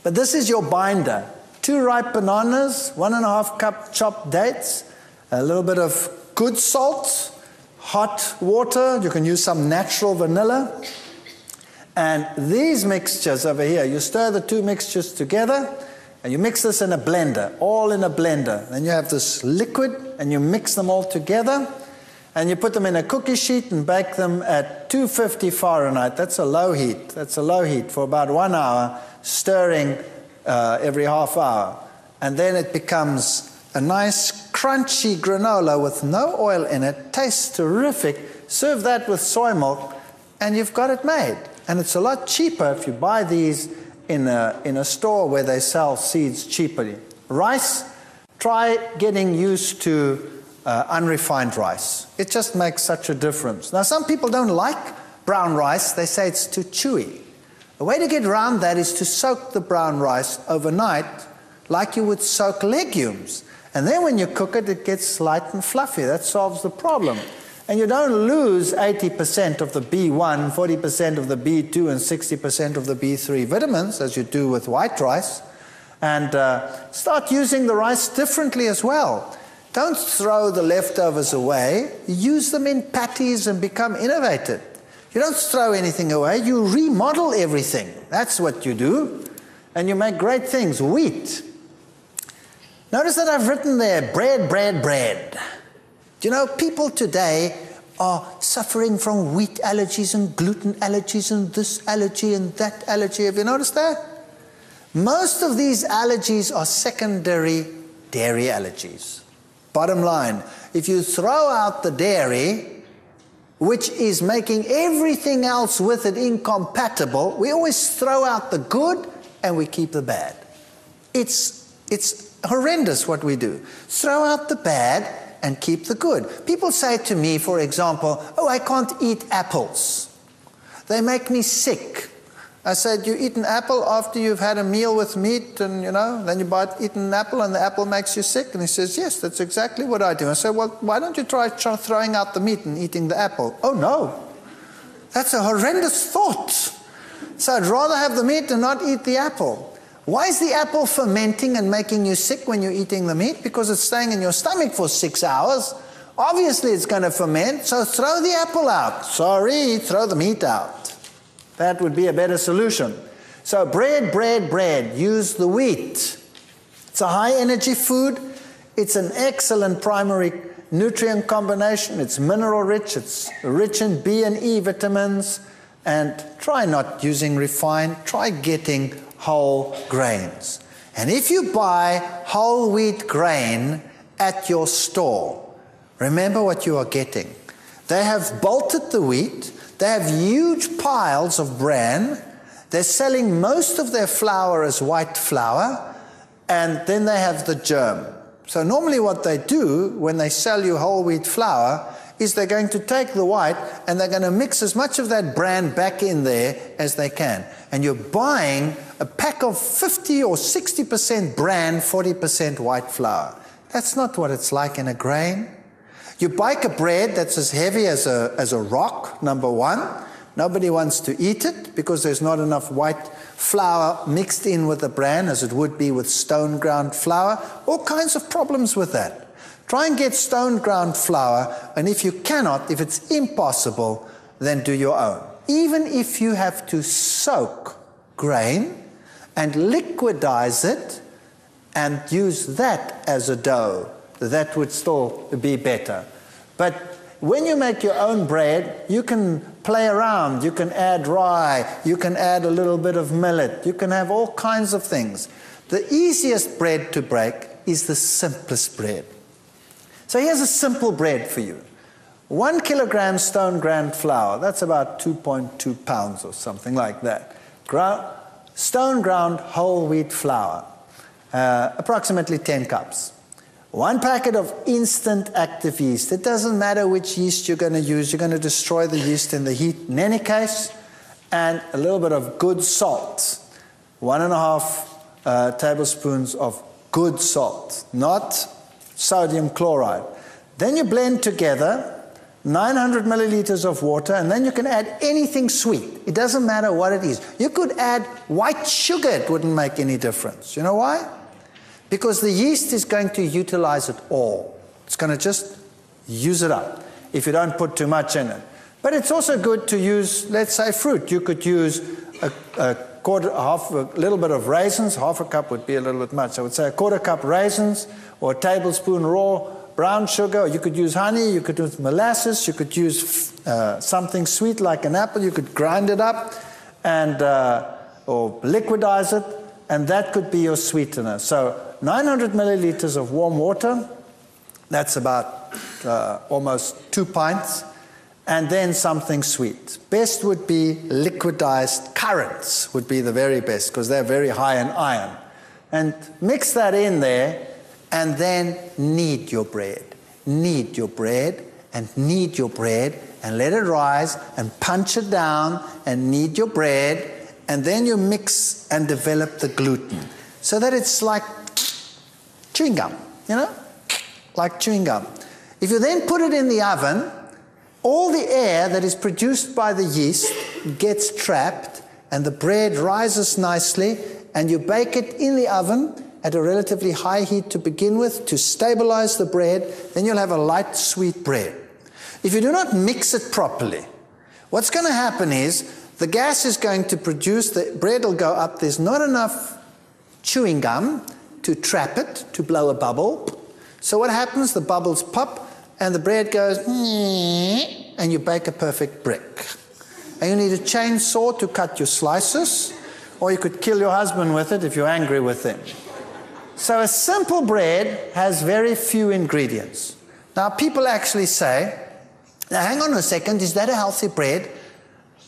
Speaker 1: But this is your binder. 2 ripe bananas, 1.5 cup chopped dates, a little bit of good salt, hot water. You can use some natural vanilla. And these mixtures over here, you stir the 2 mixtures together, and you mix this in a blender, all in a blender. Then you have this liquid, and you mix them all together. And you put them in a cookie sheet and bake them at 250 Fahrenheit. That's a low heat. That's a low heat for about 1 hour, stirring every half hour. And then it becomes a nice crunchy granola with no oil in it. Tastes terrific. Serve that with soy milk and you've got it made. And it's a lot cheaper if you buy these in a store where they sell seeds cheaply. Rice, try getting used to unrefined rice. It just makes such a difference. Now, some people don't like brown rice. They say it's too chewy. The way to get around that is to soak the brown rice overnight like you would soak legumes. And then when you cook it, it gets light and fluffy. That solves the problem. And you don't lose 80% of the B1, 40% of the B2, and 60% of the B3 vitamins, as you do with white rice. And start using the rice differently as well. Don't throw the leftovers away. Use them in patties and become innovative. You don't throw anything away. You remodel everything. That's what you do. And you make great things. Wheat. Notice that I've written there, bread, bread, bread. Do you know, people today are suffering from wheat allergies and gluten allergies and this allergy and that allergy. Have you noticed that? Most of these allergies are secondary dairy allergies. Bottom line, if you throw out the dairy, which is making everything else with it incompatible, we always throw out the good and we keep the bad. It's horrendous what we do. Throw out the bad and keep the good. People say to me, for example, oh, I can't eat apples. They make me sick. I said, you eat an apple after you've had a meal with meat and, then you eat an apple and the apple makes you sick? And he says, yes, that's exactly what I do. I said, well, why don't you try throwing out the meat and eating the apple? Oh, no. That's a horrendous thought. So I'd rather have the meat and not eat the apple. Why is the apple fermenting and making you sick when you're eating the meat? Because it's staying in your stomach for 6 hours. Obviously, it's going to ferment, so throw the apple out. Sorry, throw the meat out. That would be a better solution. So bread, use the wheat. It's a high-energy food. It's an excellent primary nutrient combination. It's mineral-rich. It's rich in B and E vitamins. And try not using refined. Try getting whole grains. And if you buy whole wheat grain at your store, remember what you are getting. They have bolted the wheat. They have huge piles of bran. They're selling most of their flour as white flour, and then they have the germ. So normally what they do when they sell you whole wheat flour is they're going to take the white and they're going to mix as much of that bran back in there as they can. And you're buying a pack of 50 or 60% bran, 40% white flour. That's not what it's like in a grain. You bake a bread that's as heavy as a rock, number one. Nobody wants to eat it because there's not enough white flour mixed in with the bran as it would be with stone ground flour. All kinds of problems with that. Try and get stone ground flour, and if you cannot, if it's impossible, then do your own. Even if you have to soak grain and liquidize it and use that as a dough, that would still be better. But when you make your own bread, you can play around. You can add rye. You can add a little bit of millet. You can have all kinds of things. The easiest bread to break is the simplest bread. So here's a simple bread for you. 1 kilogram stone ground flour, that's about 2.2 pounds or something like that. Stone ground whole wheat flour, approximately 10 cups. 1 packet of instant active yeast. It doesn't matter which yeast you're going to use. You're going to destroy the yeast in the heat in any case. And a little bit of good salt. 1.5 tablespoons of good salt, not sodium chloride. Then you blend together 900 milliliters of water, and then you can add anything sweet. It doesn't matter what it is. You could add white sugar. It wouldn't make any difference. You know why? Because the yeast is going to utilize it all. It's going to just use it up if you don't put too much in it. But it's also good to use, let's say, fruit. You could use a little bit of raisins. Half a cup would be a little bit much. I would say a 1/4 cup raisins or a tablespoon raw brown sugar. Or you could use honey. You could use molasses. You could use something sweet like an apple. You could grind it up and or liquidize it, and that could be your sweetener. So 900 milliliters of warm water, that's about almost 2 pints, and then something sweet. Best would be liquidized currants would be the very best because they're very high in iron. And mix that in there, and then knead your bread. Knead your bread, and knead your bread, and let it rise, and punch it down, and knead your bread, and then you mix and develop the gluten so that it's like chewing gum, like chewing gum. If you then put it in the oven, all the air that is produced by the yeast gets trapped, and the bread rises nicely, and you bake it in the oven at a relatively high heat to begin with to stabilize the bread. Then you'll have a light, sweet bread. If you do not mix it properly, what's going to happen is the gas is going to produce, the bread will go up. There's not enough chewing gum to trap it, to blow a bubble. So what happens? The bubbles pop, and the bread goes, and you bake a perfect brick. And you need a chainsaw to cut your slices, or you could kill your husband with it if you're angry with him. So a simple bread has very few ingredients. Now people actually say, now hang on a second, is that a healthy bread?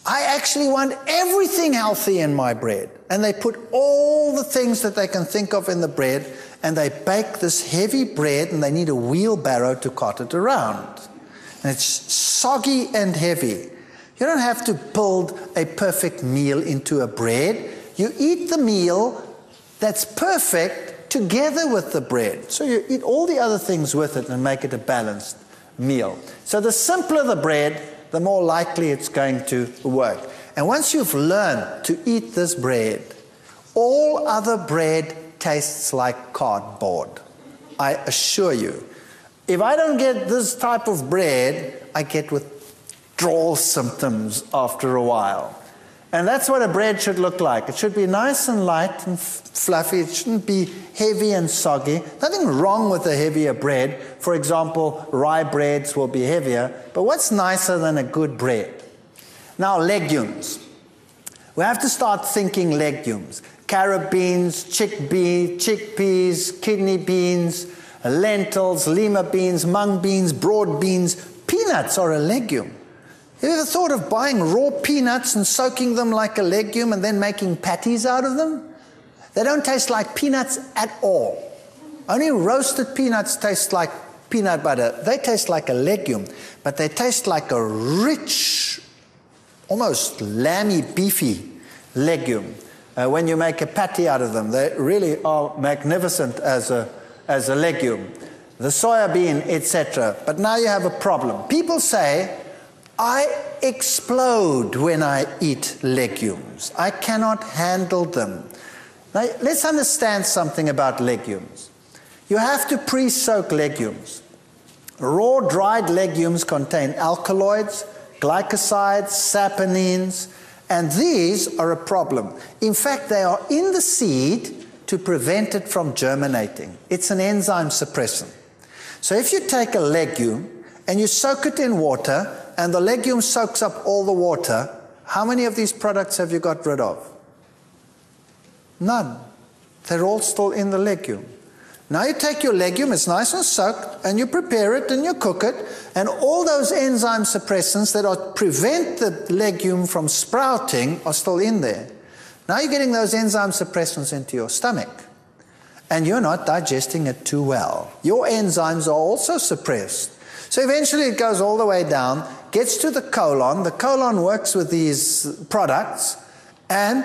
Speaker 1: I actually want everything healthy in my bread. And they put all the things that they can think of in the bread, and they bake this heavy bread, and they need a wheelbarrow to cart it around. And it's soggy and heavy. You don't have to build a perfect meal into a bread. You eat the meal that's perfect together with the bread. So you eat all the other things with it and make it a balanced meal. So the simpler the bread, the more likely it's going to work. And once you've learned to eat this bread, all other bread tastes like cardboard. I assure you. If I don't get this type of bread, I get withdrawal symptoms after a while. And that's what a bread should look like. It should be nice and light and fluffy. It shouldn't be heavy and soggy. Nothing wrong with a heavier bread. For example, rye breads will be heavier. But what's nicer than a good bread? Now, legumes. We have to start thinking legumes. Carrot beans, chickpeas, kidney beans, lentils, lima beans, mung beans, broad beans. Peanuts are a legume. Have you ever thought of buying raw peanuts and soaking them like a legume and then making patties out of them? They don't taste like peanuts at all. Only roasted peanuts taste like peanut butter. They taste like a legume, but they taste like a rich, almost lamby, beefy legume. When you make a patty out of them, they really are magnificent as a legume. The soya bean, etc. But now you have a problem. People say, I explode when I eat legumes. I cannot handle them. Now, let's understand something about legumes. You have to pre-soak legumes. Raw, dried legumes contain alkaloids, glycosides, saponins, and these are a problem. In fact, they are in the seed to prevent it from germinating. It's an enzyme suppressant. So if you take a legume and you soak it in water, and the legume soaks up all the water, how many of these products have you got rid of? None. They're all still in the legume. Now you take your legume, it's nice and soaked, and you prepare it and you cook it, and all those enzyme suppressants that prevent the legume from sprouting are still in there. Now you're getting those enzyme suppressants into your stomach, and you're not digesting it too well. Your enzymes are also suppressed. So eventually it goes all the way down, gets to the colon. The colon works with these products and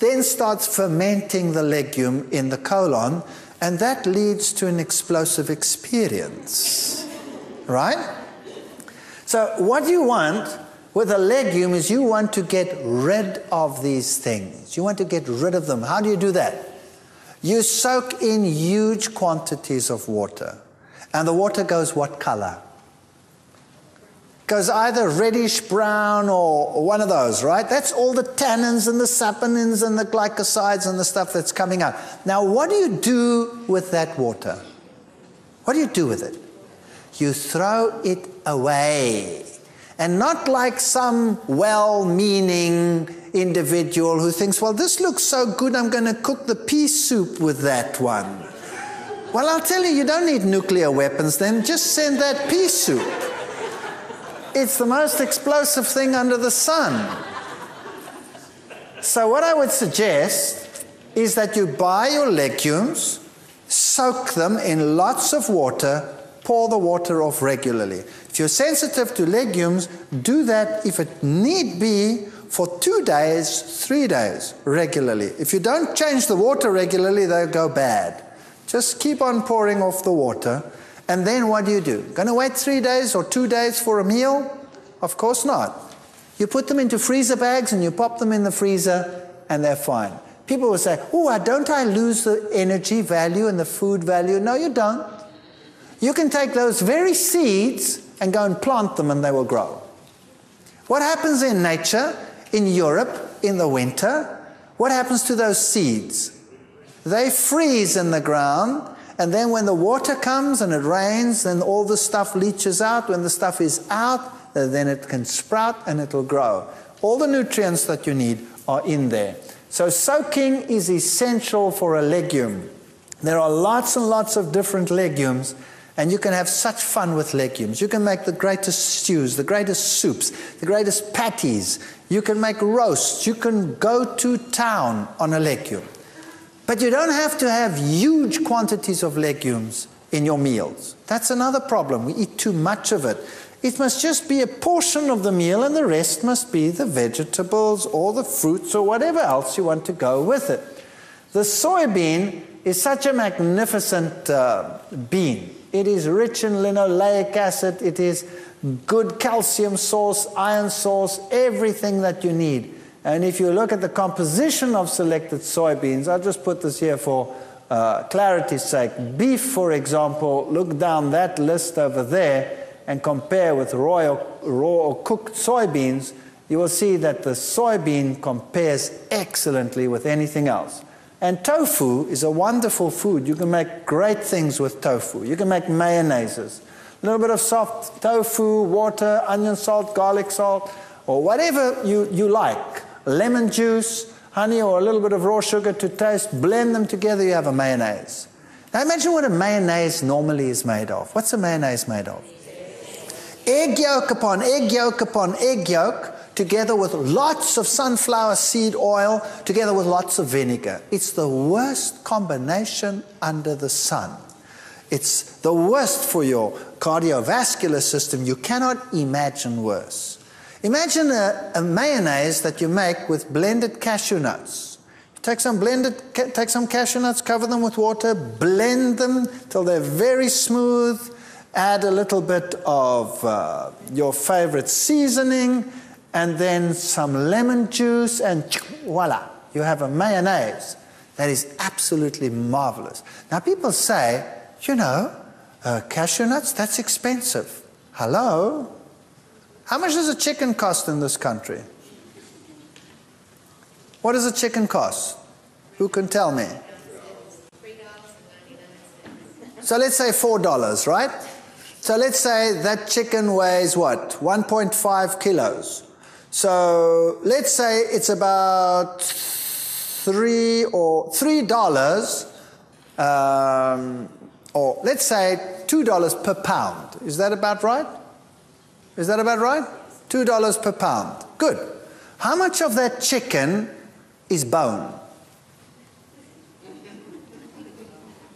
Speaker 1: then starts fermenting the legume in the colon, and that leads to an explosive experience, right? So what you want with a legume is you want to get rid of these things. You want to get rid of them. How do you do that? You soak in huge quantities of water. And the water goes what color? Goes either reddish brown or one of those, right? That's all the tannins and the saponins and the glycosides and the stuff that's coming out. Now, what do you do with that water? What do you do with it? You throw it away. And not like some well-meaning individual who thinks, well, this looks so good, I'm going to cook the pea soup with that one. Well, I'll tell you, you don't need nuclear weapons then. Just send that pea soup. It's the most explosive thing under the sun. So what I would suggest is that you buy your legumes, soak them in lots of water, pour the water off regularly. If you're sensitive to legumes, do that if it need be for 2 days, 3 days regularly. If you don't change the water regularly, they'll go bad. Just keep on pouring off the water. And then what do? Going to wait 3 days or 2 days for a meal? Of course not. You put them into freezer bags and you pop them in the freezer and they're fine. People will say, oh, don't I lose the energy value and the food value? No, you don't. You can take those very seeds and go and plant them and they will grow. What happens in nature, in Europe, in the winter? What happens to those seeds? They freeze in the ground, and then when the water comes and it rains, then all the stuff leaches out. When the stuff is out, then it can sprout and it will grow. All the nutrients that you need are in there. So soaking is essential for a legume. There are lots and lots of different legumes, and you can have such fun with legumes. You can make the greatest stews, the greatest soups, the greatest patties. You can make roasts. You can go to town on a legume. But you don't have to have huge quantities of legumes in your meals. That's another problem. We eat too much of it. It must just be a portion of the meal, and the rest must be the vegetables or the fruits or whatever else you want to go with it. The soybean is such a magnificent bean. It is rich in linoleic acid. It is good calcium source, iron source, everything that you need. And if you look at the composition of selected soybeans, I'll just put this here for clarity's sake. Beef, for example, look down that list over there and compare with raw or cooked soybeans, you will see that the soybean compares excellently with anything else. And tofu is a wonderful food. You can make great things with tofu. You can make mayonnaises. A little bit of soft tofu, water, onion salt, garlic salt, or whatever you like. Lemon juice, honey, or a little bit of raw sugar to taste. Blend them together, you have a mayonnaise. Now imagine what a mayonnaise normally is made of. What's a mayonnaise made of? Egg yolk upon egg yolk upon egg yolk, together with lots of sunflower seed oil, together with lots of vinegar. It's the worst combination under the sun. It's the worst for your cardiovascular system. You cannot imagine worse. Imagine a mayonnaise that you make with blended cashew nuts. Take some cashew nuts, cover them with water, blend them till they're very smooth, add a little bit of your favorite seasoning, and then some lemon juice, and voila, you have a mayonnaise that is absolutely marvelous. Now people say, cashew nuts, that's expensive. Hello? How much does a chicken cost in this country? What does a chicken cost? Who can tell me? So let's say $4, right? So let's say that chicken weighs what? 1.5 kilos. So let's say it's about $3, or let's say $2 per pound. Is that about right? Is that about right? $2 per pound. Good. How much of that chicken is bone?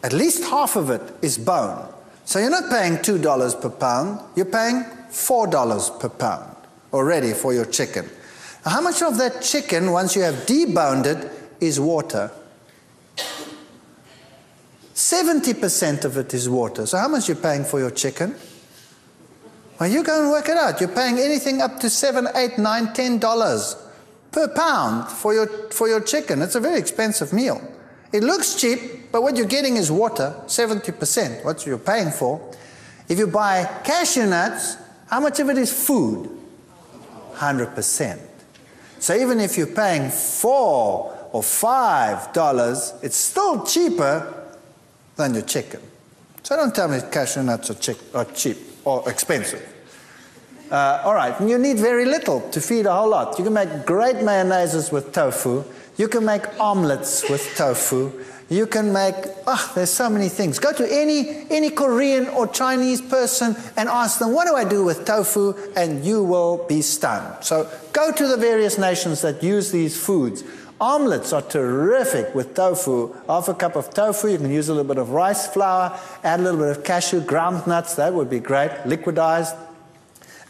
Speaker 1: At least half of it is bone. So you're not paying $2 per pound, you're paying $4 per pound already for your chicken. Now, how much of that chicken, once you have deboned it, is water? 70% of it is water. So how much are you paying for your chicken? Well, you go and work it out. You're paying anything up to $7, $8, $9, $10 per pound for your chicken. It's a very expensive meal. It looks cheap, but what you're getting is water, 70%, what you're paying for. If you buy cashew nuts, how much of it is food? 100%. So even if you're paying $4 or $5, it's still cheaper than your chicken. So don't tell me cashew nuts are cheap or expensive. All right, and you need very little to feed a whole lot. You can make great mayonnaises with tofu. You can make omelets with tofu. You can make, there's so many things. Go to any Korean or Chinese person and ask them, what do I do with tofu? And you will be stunned. So go to the various nations that use these foods. Omelets are terrific with tofu. Half a cup of tofu, you can use a little bit of rice flour, add a little bit of cashew, ground nuts, that would be great, liquidized.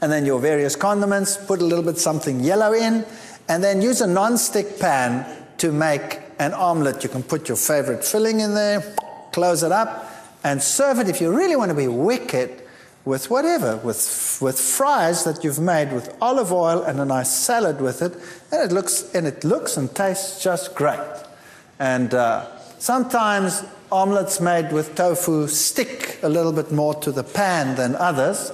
Speaker 1: And then your various condiments, put a little bit something yellow in, and then use a non-stick pan to make an omelet. You can put your favorite filling in there, close it up, and serve it, if you really want to be wicked, with whatever, with fries that you've made with olive oil and a nice salad with it, and it looks and tastes just great. And sometimes omelets made with tofu stick a little bit more to the pan than others,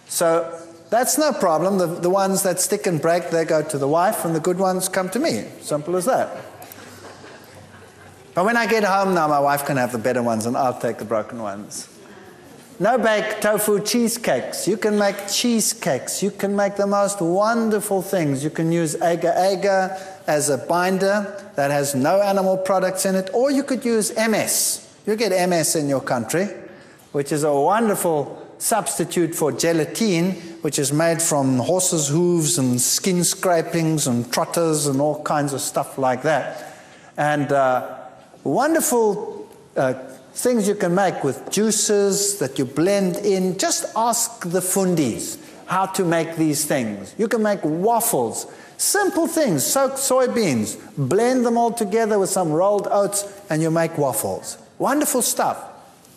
Speaker 1: so that's no problem. The ones that stick and break, they go to the wife, and the good ones come to me. Simple as that. But when I get home now, my wife can have the better ones, and I'll take the broken ones. No-bake tofu cheesecakes. You can make cheesecakes. You can make the most wonderful things. You can use agar-agar as a binder that has no animal products in it, or you could use MS. You get MS in your country, which is a wonderful substitute for gelatine, which is made from horses' hooves and skin scrapings and trotters and all kinds of stuff like that. And wonderful things you can make with juices that you blend in. Just ask the fundis how to make these things. You can make waffles. Simple things. Soak soybeans, blend them all together with some rolled oats, and you make waffles. Wonderful stuff.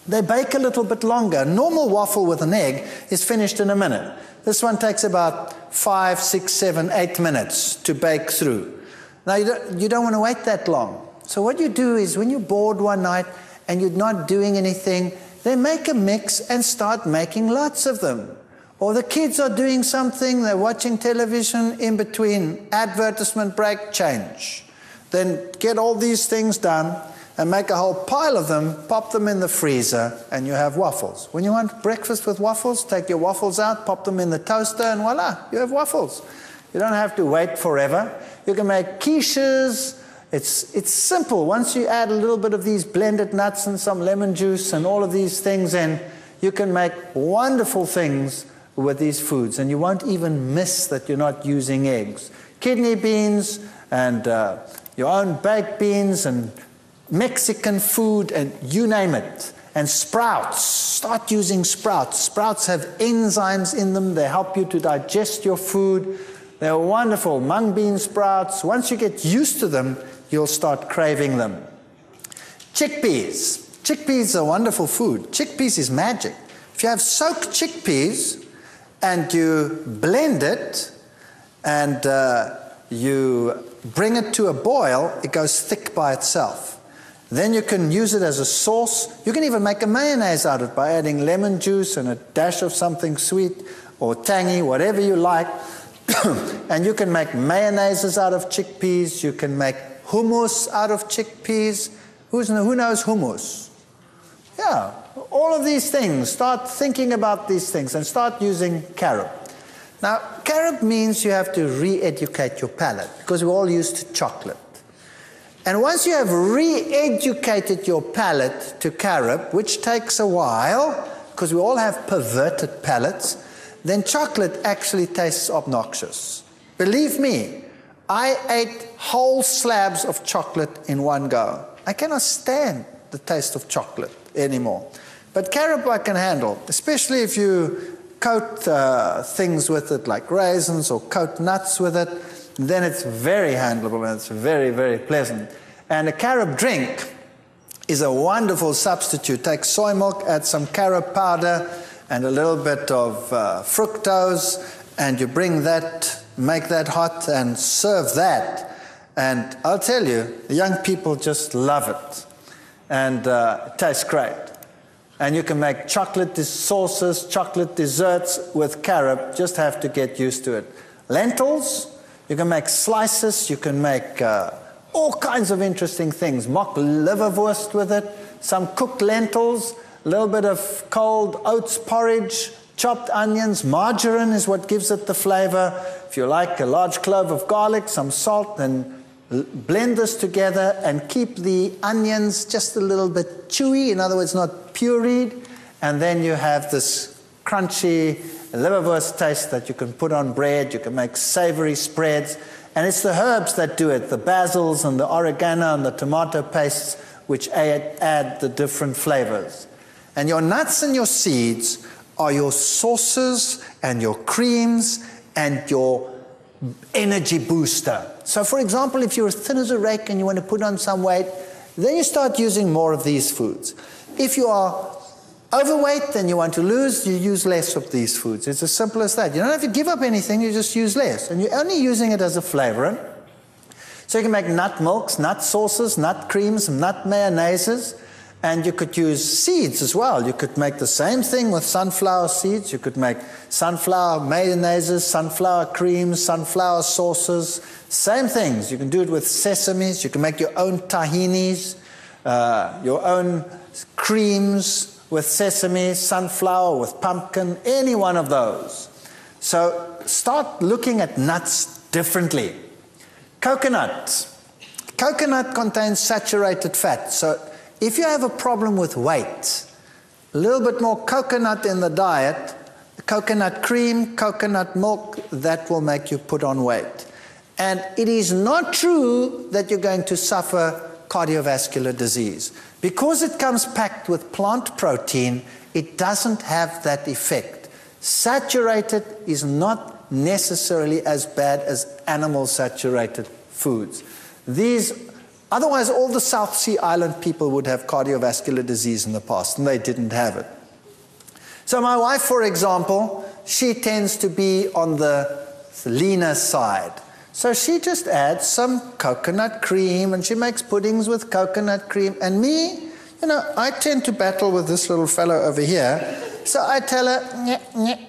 Speaker 1: They bake a little bit longer. A normal waffle with an egg is finished in a minute. This one takes about 5, 6, 7, 8 minutes to bake through. Now, you don't want to wait that long. So what you do is when you're bored one night and you're not doing anything, then make a mix and start making lots of them. Or the kids are doing something, they're watching television, in between advertisement break, change. Then get all these things done and make a whole pile of them, pop them in the freezer, and you have waffles. When you want breakfast with waffles, take your waffles out, pop them in the toaster, and voila, you have waffles. You don't have to wait forever. You can make quiches. It's simple. Once you add a little bit of these blended nuts and some lemon juice and all of these things in, you can make wonderful things with these foods, and you won't even miss that you're not using eggs. Kidney beans and your own baked beans and Mexican food and you name it. And sprouts. Start using sprouts. Sprouts have enzymes in them. They help you to digest your food. They're wonderful. Mung bean sprouts. Once you get used to them, you'll start craving them. Chickpeas. Chickpeas are wonderful food. Chickpeas is magic. If you have soaked chickpeas and you blend it and you bring it to a boil, it goes thick by itself. Then you can use it as a sauce. You can even make a mayonnaise out of it by adding lemon juice and a dash of something sweet or tangy, whatever you like. And you can make mayonnaises out of chickpeas. You can make hummus out of chickpeas. Who knows hummus? Yeah, all of these things. Start thinking about these things and start using carob. Now, carob means you have to re-educate your palate because we're all used to chocolate. And once you have re-educated your palate to carob, which takes a while, because we all have perverted palates, then chocolate actually tastes obnoxious. Believe me, I ate whole slabs of chocolate in one go. I cannot stand the taste of chocolate anymore. But carob I can handle, especially if you coat things with it like raisins or coat nuts with it. Then it's very handleable and it's very, very pleasant. And a carob drink is a wonderful substitute. Take soy milk, add some carob powder and a little bit of fructose, and you bring that, make that hot and serve that. And I'll tell you, the young people just love it. And it tastes great. And you can make chocolate sauces, chocolate desserts with carob. Just have to get used to it. Lentils. You can make slices, you can make all kinds of interesting things. Mock liverwurst with it, some cooked lentils, a little bit of cold oats porridge, chopped onions. Margarine is what gives it the flavor. If you like a large clove of garlic, some salt, then blend this together and keep the onions just a little bit chewy, in other words, not pureed. And then you have this crunchy liverwurst taste that you can put on bread. You can make savory spreads. And it's the herbs that do it, the basils and the oregano and the tomato pastes, which add the different flavors. And your nuts and your seeds are your sauces and your creams and your energy booster. So for example, if you're thin as a rake and you want to put on some weight, then you start using more of these foods. If you are overweight and you want to lose, you use less of these foods. It's as simple as that. You don't have to give up anything, you just use less. And you're only using it as a flavorant. So you can make nut milks, nut sauces, nut creams, nut mayonnaises. And you could use seeds as well. You could make the same thing with sunflower seeds. You could make sunflower mayonnaises, sunflower creams, sunflower sauces. Same things. You can do it with sesames. You can make your own tahinis, your own creams with sesame, sunflower, with pumpkin, any one of those. So start looking at nuts differently. Coconut. Coconut contains saturated fat, so if you have a problem with weight, a little bit more coconut in the diet, coconut cream, coconut milk, that will make you put on weight. And it is not true that you're going to suffer cardiovascular disease. Because it comes packed with plant protein, it doesn't have that effect. Saturated is not necessarily as bad as animal saturated foods. Otherwise, all the South Sea Island people would have cardiovascular disease in the past, and they didn't have it. So my wife, for example, she tends to be on the leaner side. So she just adds some coconut cream, and she makes puddings with coconut cream. And me, I tend to battle with this little fellow over here. So I tell her,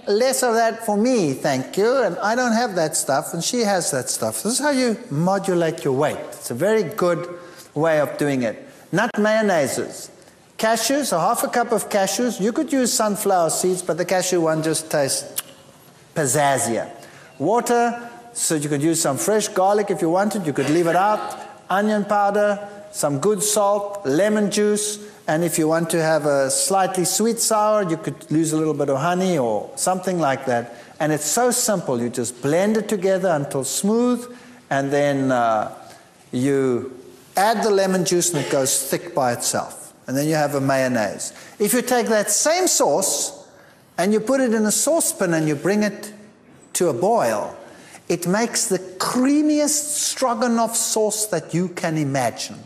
Speaker 1: less of that for me, thank you. And I don't have that stuff, and she has that stuff. This is how you modulate your weight. It's a very good way of doing it. Nut mayonnaises. Cashews, so half a cup of cashews. You could use sunflower seeds, but the cashew one just tastes pizzazier. Water, so you could use some fresh garlic if you wanted. You could leave it out. Onion powder, some good salt, lemon juice. And if you want to have a slightly sweet sour, you could use a little bit of honey or something like that. And it's so simple. You just blend it together until smooth, and then you add the lemon juice, and it goes thick by itself. And then you have a mayonnaise. If you take that same sauce and you put it in a saucepan and you bring it to a boil, it makes the creamiest stroganoff sauce that you can imagine.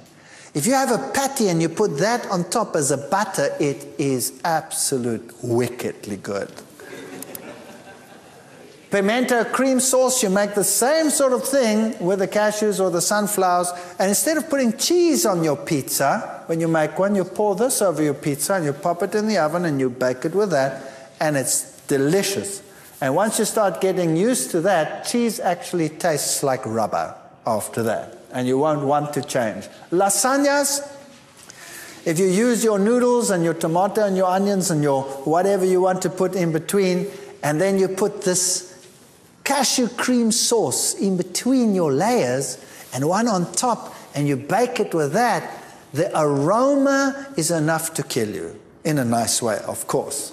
Speaker 1: If you have a patty and you put that on top as a butter, it is absolute wickedly good. Pimento cream sauce, you make the same sort of thing with the cashews or the sunflowers, and instead of putting cheese on your pizza, when you make one, you pour this over your pizza and you pop it in the oven and you bake it with that, and it's delicious. And once you start getting used to that, cheese actually tastes like rubber after that, and you won't want to change. Lasagnas, if you use your noodles and your tomato and your onions and your whatever you want to put in between, and then you put this cashew cream sauce in between your layers and one on top, and you bake it with that, the aroma is enough to kill you, in a nice way, of course.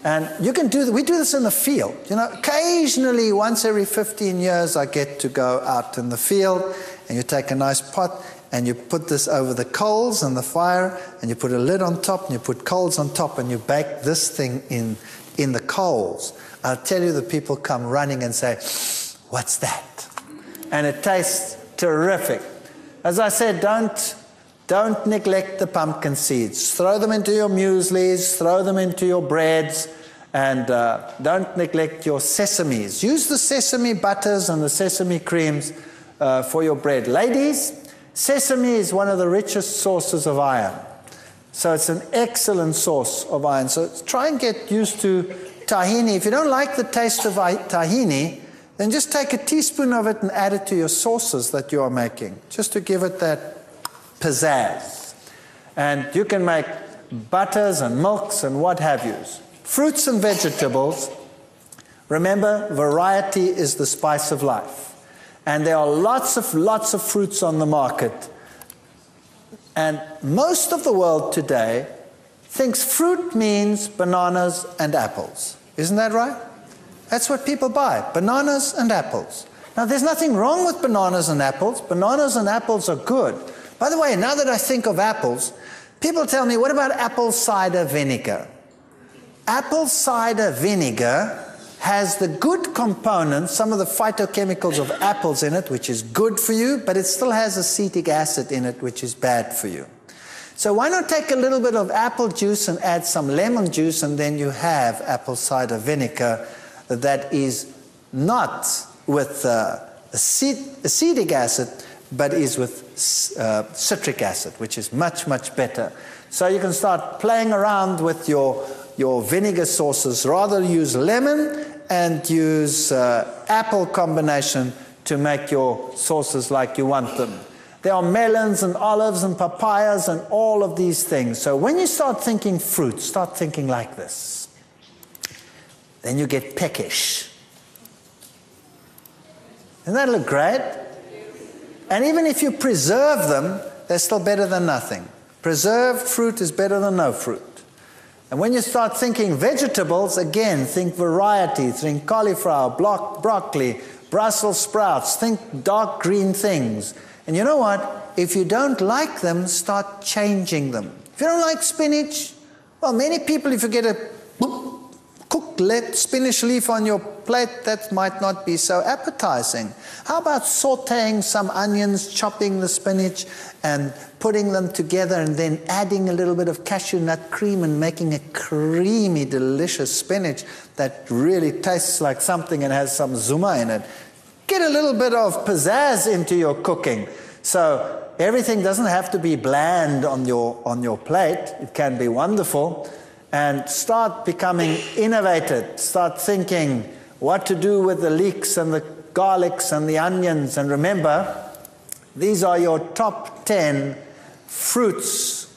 Speaker 1: And you can do we do this in the field. Occasionally, once every 15 years, I get to go out in the field, and you take a nice pot and you put this over the coals and the fire, and you put a lid on top, and you put coals on top, and you bake this thing in the coals. I'll tell you, the people come running and say, "What's that?" And it tastes terrific. As I said, don't neglect the pumpkin seeds. Throw them into your mueslis, throw them into your breads, and don't neglect your sesames. Use the sesame butters and the sesame creams for your bread. Ladies, sesame is one of the richest sources of iron. So it's an excellent source of iron. So try and get used to tahini. If you don't like the taste of tahini, then just take a teaspoon of it and add it to your sauces that you are making, just to give it that pizzazz. And you can make butters and milks and what have yous. Fruits and vegetables. Remember, variety is the spice of life. And there are lots of fruits on the market. And most of the world today thinks fruit means bananas and apples. Isn't that right? That's what people buy, bananas and apples. Now, there's nothing wrong with bananas and apples. Bananas and apples are good. By the way, now that I think of apples, people tell me, what about apple cider vinegar? Apple cider vinegar has the good components, some of the phytochemicals of apples in it, which is good for you, but it still has acetic acid in it, which is bad for you. So why not take a little bit of apple juice and add some lemon juice, and then you have apple cider vinegar that is not with acetic acid, but is with citric acid, which is much, much better. So you can start playing around with your vinegar sauces. Rather use lemon and use apple combination to make your sauces like you want them. There are melons and olives and papayas and all of these things. So when you start thinking fruit, start thinking like this. Then you get peckish. Doesn't that look great? And even if you preserve them, they're still better than nothing. Preserved fruit is better than no fruit. And when you start thinking vegetables, again, think variety, think cauliflower, broccoli, Brussels sprouts, think dark green things. And you know what? If you don't like them, start changing them. If you don't like spinach, well, many people, if you get a cooked spinach leaf on your plate, that might not be so appetizing. How about sauteing some onions, chopping the spinach, and putting them together, and then adding a little bit of cashew nut cream and making a creamy, delicious spinach that really tastes like something and has some zuma in it. Get a little bit of pizzazz into your cooking. So everything doesn't have to be bland on your plate. It can be wonderful. And start becoming innovative. Start thinking what to do with the leeks and the garlics and the onions. And remember, these are your top 10 fruits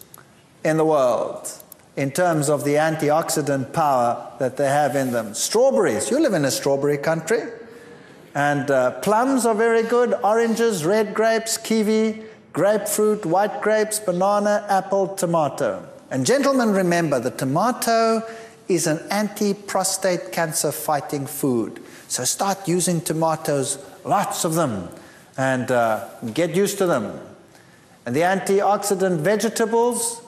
Speaker 1: in the world in terms of the antioxidant power that they have in them. Strawberries. You live in a strawberry country. And plums are very good. Oranges, red grapes, kiwi, grapefruit, white grapes, banana, apple, tomato. And gentlemen, remember, the tomato is an anti-prostate cancer fighting food. So start using tomatoes, lots of them, and get used to them. And the antioxidant vegetables,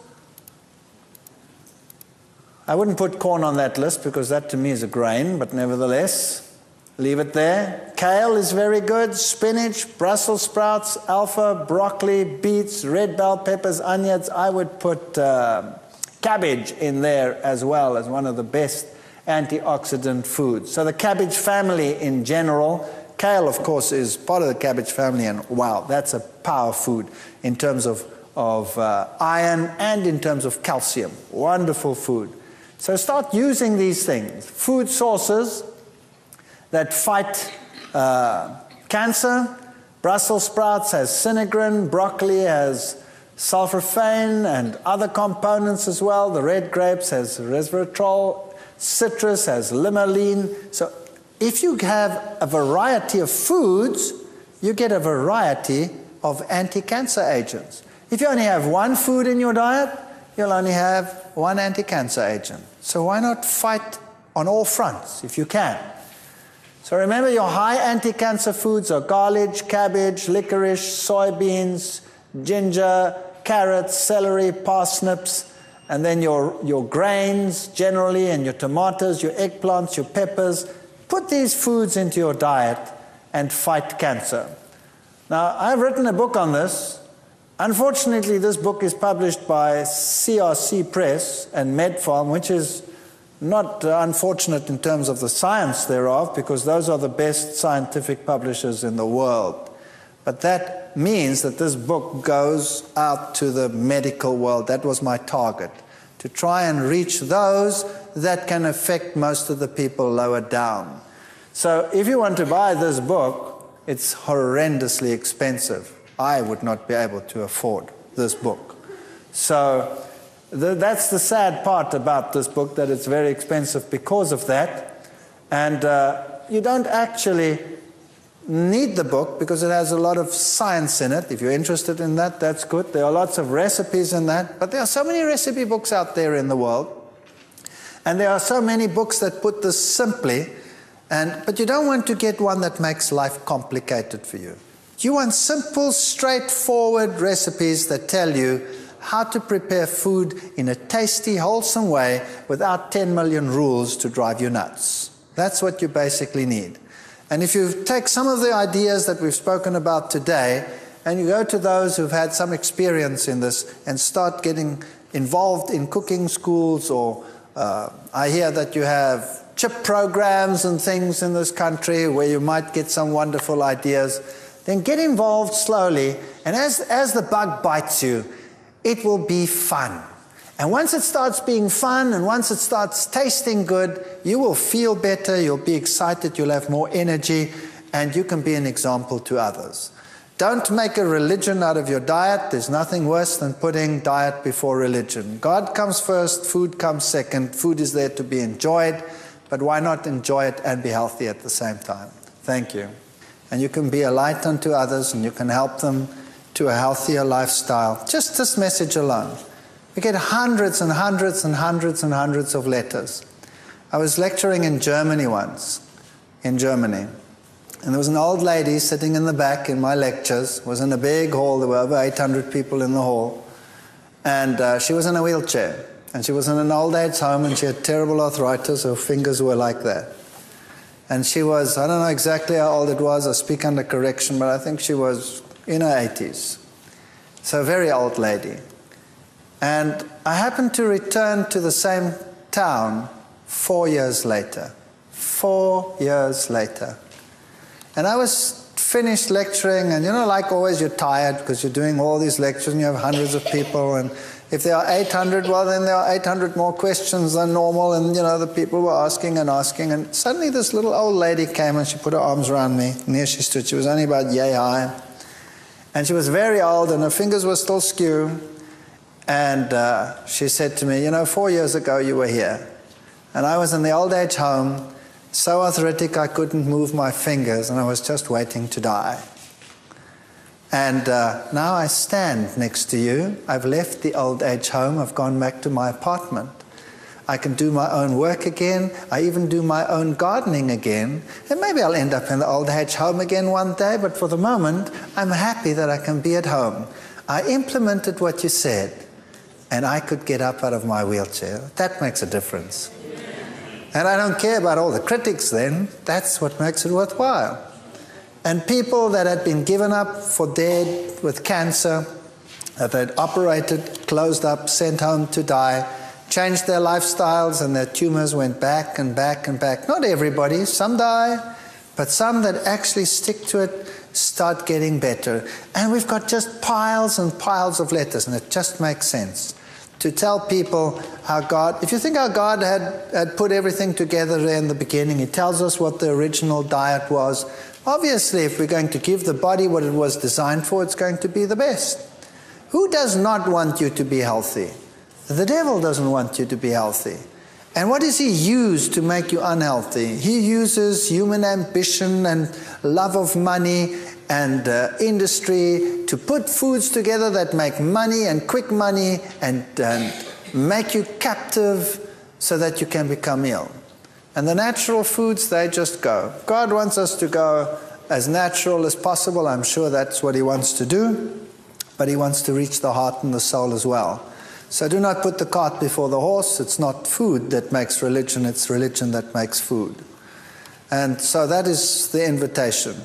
Speaker 1: I wouldn't put corn on that list because that to me is a grain, but nevertheless, leave it there. Kale is very good. Spinach, Brussels sprouts, alpha, broccoli, beets, red bell peppers, onions. I would put cabbage in there as well as one of the best antioxidant foods. So the cabbage family in general, kale of course is part of the cabbage family, and wow, that's a power food in terms of iron and in terms of calcium. Wonderful food. So start using these things. Food sources that fight cancer. Brussels sprouts has sinigrin, broccoli has sulforaphane and other components as well. The red grapes has resveratrol, citrus has limonene. So if you have a variety of foods, you get a variety of anti-cancer agents. If you only have one food in your diet, you'll only have one anti-cancer agent. So why not fight on all fronts if you can? So remember, your high anti-cancer foods are garlic, cabbage, licorice, soybeans, ginger, carrots, celery, parsnips, and then your grains generally, and your tomatoes, your eggplants, your peppers. Put these foods into your diet and fight cancer. Now, I've written a book on this. Unfortunately, this book is published by CRC Press and MedFarm, which is not unfortunate in terms of the science thereof, because those are the best scientific publishers in the world. But that means that this book goes out to the medical world. That was my target, to try and reach those that can affect most of the people lower down. So if you want to buy this book, it's horrendously expensive. I would not be able to afford this book. So that's the sad part about this book, that it's very expensive because of that. And you don't actually need the book because it has a lot of science in it. If you're interested in that, that's good. There are lots of recipes in that. But there are so many recipe books out there in the world. And there are so many books that put this simply. But you don't want to get one that makes life complicated for you. You want simple, straightforward recipes that tell you how to prepare food in a tasty, wholesome way without 10 million rules to drive you nuts. That's what you basically need. And if you take some of the ideas that we've spoken about today, and you go to those who've had some experience in this and start getting involved in cooking schools, or I hear that you have chip programs and things in this country where you might get some wonderful ideas, then get involved slowly. And as the bug bites you, it will be fun. And once it starts being fun, and once it starts tasting good, you will feel better, you'll be excited, you'll have more energy, and you can be an example to others. Don't make a religion out of your diet. There's nothing worse than putting diet before religion. God comes first, food comes second. Food is there to be enjoyed, but why not enjoy it and be healthy at the same time? Thank you. And you can be a light unto others, and you can help them to a healthier lifestyle. Just this message alone. We get hundreds and hundreds and hundreds and hundreds of letters. I was lecturing in Germany once, and there was an old lady sitting in the back in my lectures. It was in a big hall. There were over 800 people in the hall. And she was in a wheelchair. And she was in an old age home, and she had terrible arthritis. Her fingers were like that. And she was, I don't know exactly how old it was. I speak under correction, but I think she was in her 80s. So a very old lady. And I happened to return to the same town 4 years later. 4 years later. And I was finished lecturing, and like always, you're tired because you're doing all these lectures and you have hundreds of people, and if there are 800, well, then there are 800 more questions than normal, and the people were asking, and suddenly this little old lady came and she put her arms around me, and here she stood. She was only about yay high, and she was very old, and her fingers were still skew, and she said to me, 4 years ago you were here, and I was in the old age home, so arthritic I couldn't move my fingers, and I was just waiting to die. And now I stand next to you. I've left the old age home. I've gone back to my apartment. I can do my own work again. I even do my own gardening again. And maybe I'll end up in the old age home again one day, but for the moment, I'm happy that I can be at home. I implemented what you said, and I could get up out of my wheelchair. That makes a difference. And I don't care about all the critics then. That's what makes it worthwhile. And people that had been given up for dead with cancer, that they'd operated, closed up, sent home to die, changed their lifestyles, and their tumors went back and back and back. Not everybody, some die, but some that actually stick to it start getting better. And we've got just piles and piles of letters, and it just makes sense to tell people how God, if you think how God had put everything together there in the beginning, He tells us what the original diet was. Obviously, if we're going to give the body what it was designed for, it's going to be the best. Who does not want you to be healthy? The devil doesn't want you to be healthy. And what does he use to make you unhealthy? He uses human ambition and love of money and industry to put foods together that make money and quick money and make you captive so that you can become ill. And the natural foods, they just go. God wants us to go as natural as possible. I'm sure that's what He wants to do. But He wants to reach the heart and the soul as well. So do not put the cart before the horse. It's not food that makes religion. It's religion that makes food. And so that is the invitation.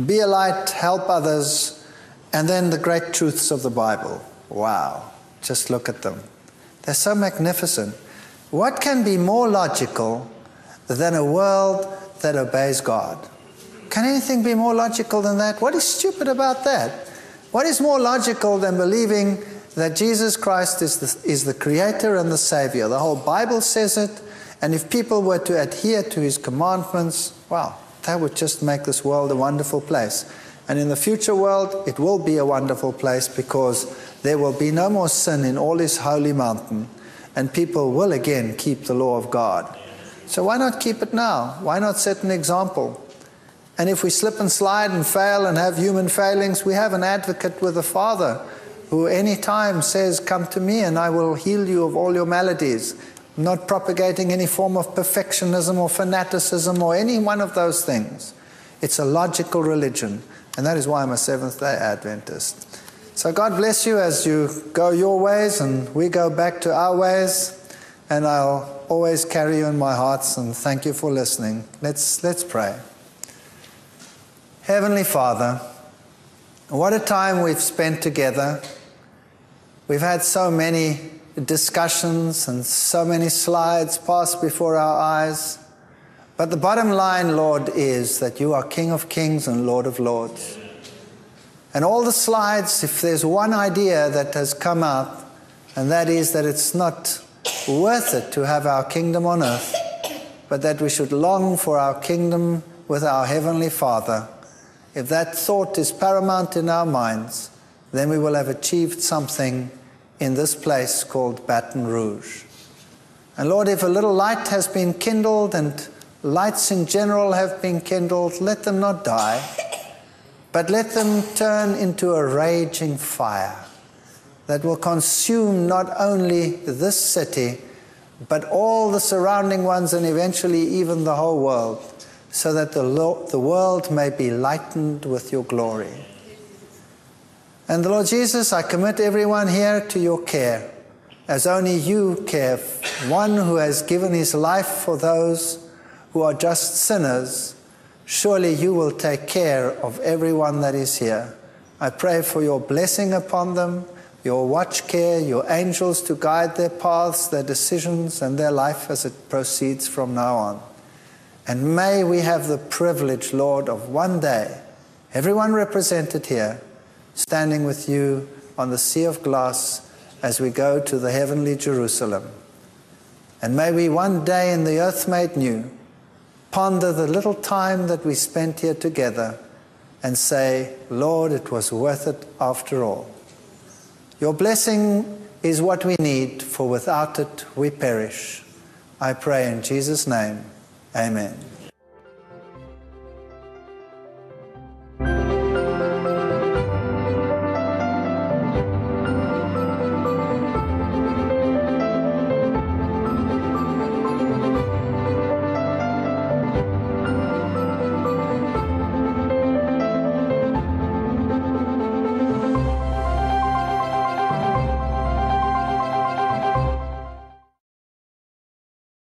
Speaker 1: Be a light, help others, and then the great truths of the Bible. Wow. Just look at them. They're so magnificent. What can be more logical than a world that obeys God? Can anything be more logical than that? What is stupid about that? What is more logical than believing that Jesus Christ is the Creator and the Savior? The whole Bible says it, and if people were to adhere to His commandments, well, that would just make this world a wonderful place. And in the future world, it will be a wonderful place because there will be no more sin in all His holy mountain, and people will again keep the law of God. So why not keep it now? Why not set an example? And if we slip and slide and fail and have human failings, we have an advocate with the Father who any time says, "Come to me and I will heal you of all your maladies." I'm not propagating any form of perfectionism or fanaticism or any one of those things. It's a logical religion, and that is why I'm a Seventh-day Adventist. So God bless you as you go your ways and we go back to our ways, and I'll always carry you in my hearts, and thank you for listening. Let's pray. Heavenly Father, what a time we've spent together. We've had so many discussions and so many slides pass before our eyes. But the bottom line, Lord, is that you are King of Kings and Lord of Lords. And all the slides, if there's one idea that has come out, and that is that it's not worth it to have our kingdom on earth, but that we should long for our kingdom with our Heavenly Father. If that thought is paramount in our minds, then we will have achieved something in this place called Baton Rouge. And Lord, if a little light has been kindled, and lights in general have been kindled, let them not die. but let them turn into a raging fire that will consume not only this city, but all the surrounding ones and eventually even the whole world, so that the world may be lightened with your glory. And Lord Jesus, I commit everyone here to your care, as only you care. One who has given his life for those who are just sinners, surely you will take care of everyone that is here. I pray for your blessing upon them, your watch care, your angels to guide their paths, their decisions, and their life as it proceeds from now on. And may we have the privilege, Lord, of one day, everyone represented here, standing with you on the sea of glass as we go to the heavenly Jerusalem. And may we one day in the earth made new ponder the little time that we spent here together and say, Lord, it was worth it after all. Your blessing is what we need, for without it we perish. I pray in Jesus' name, amen.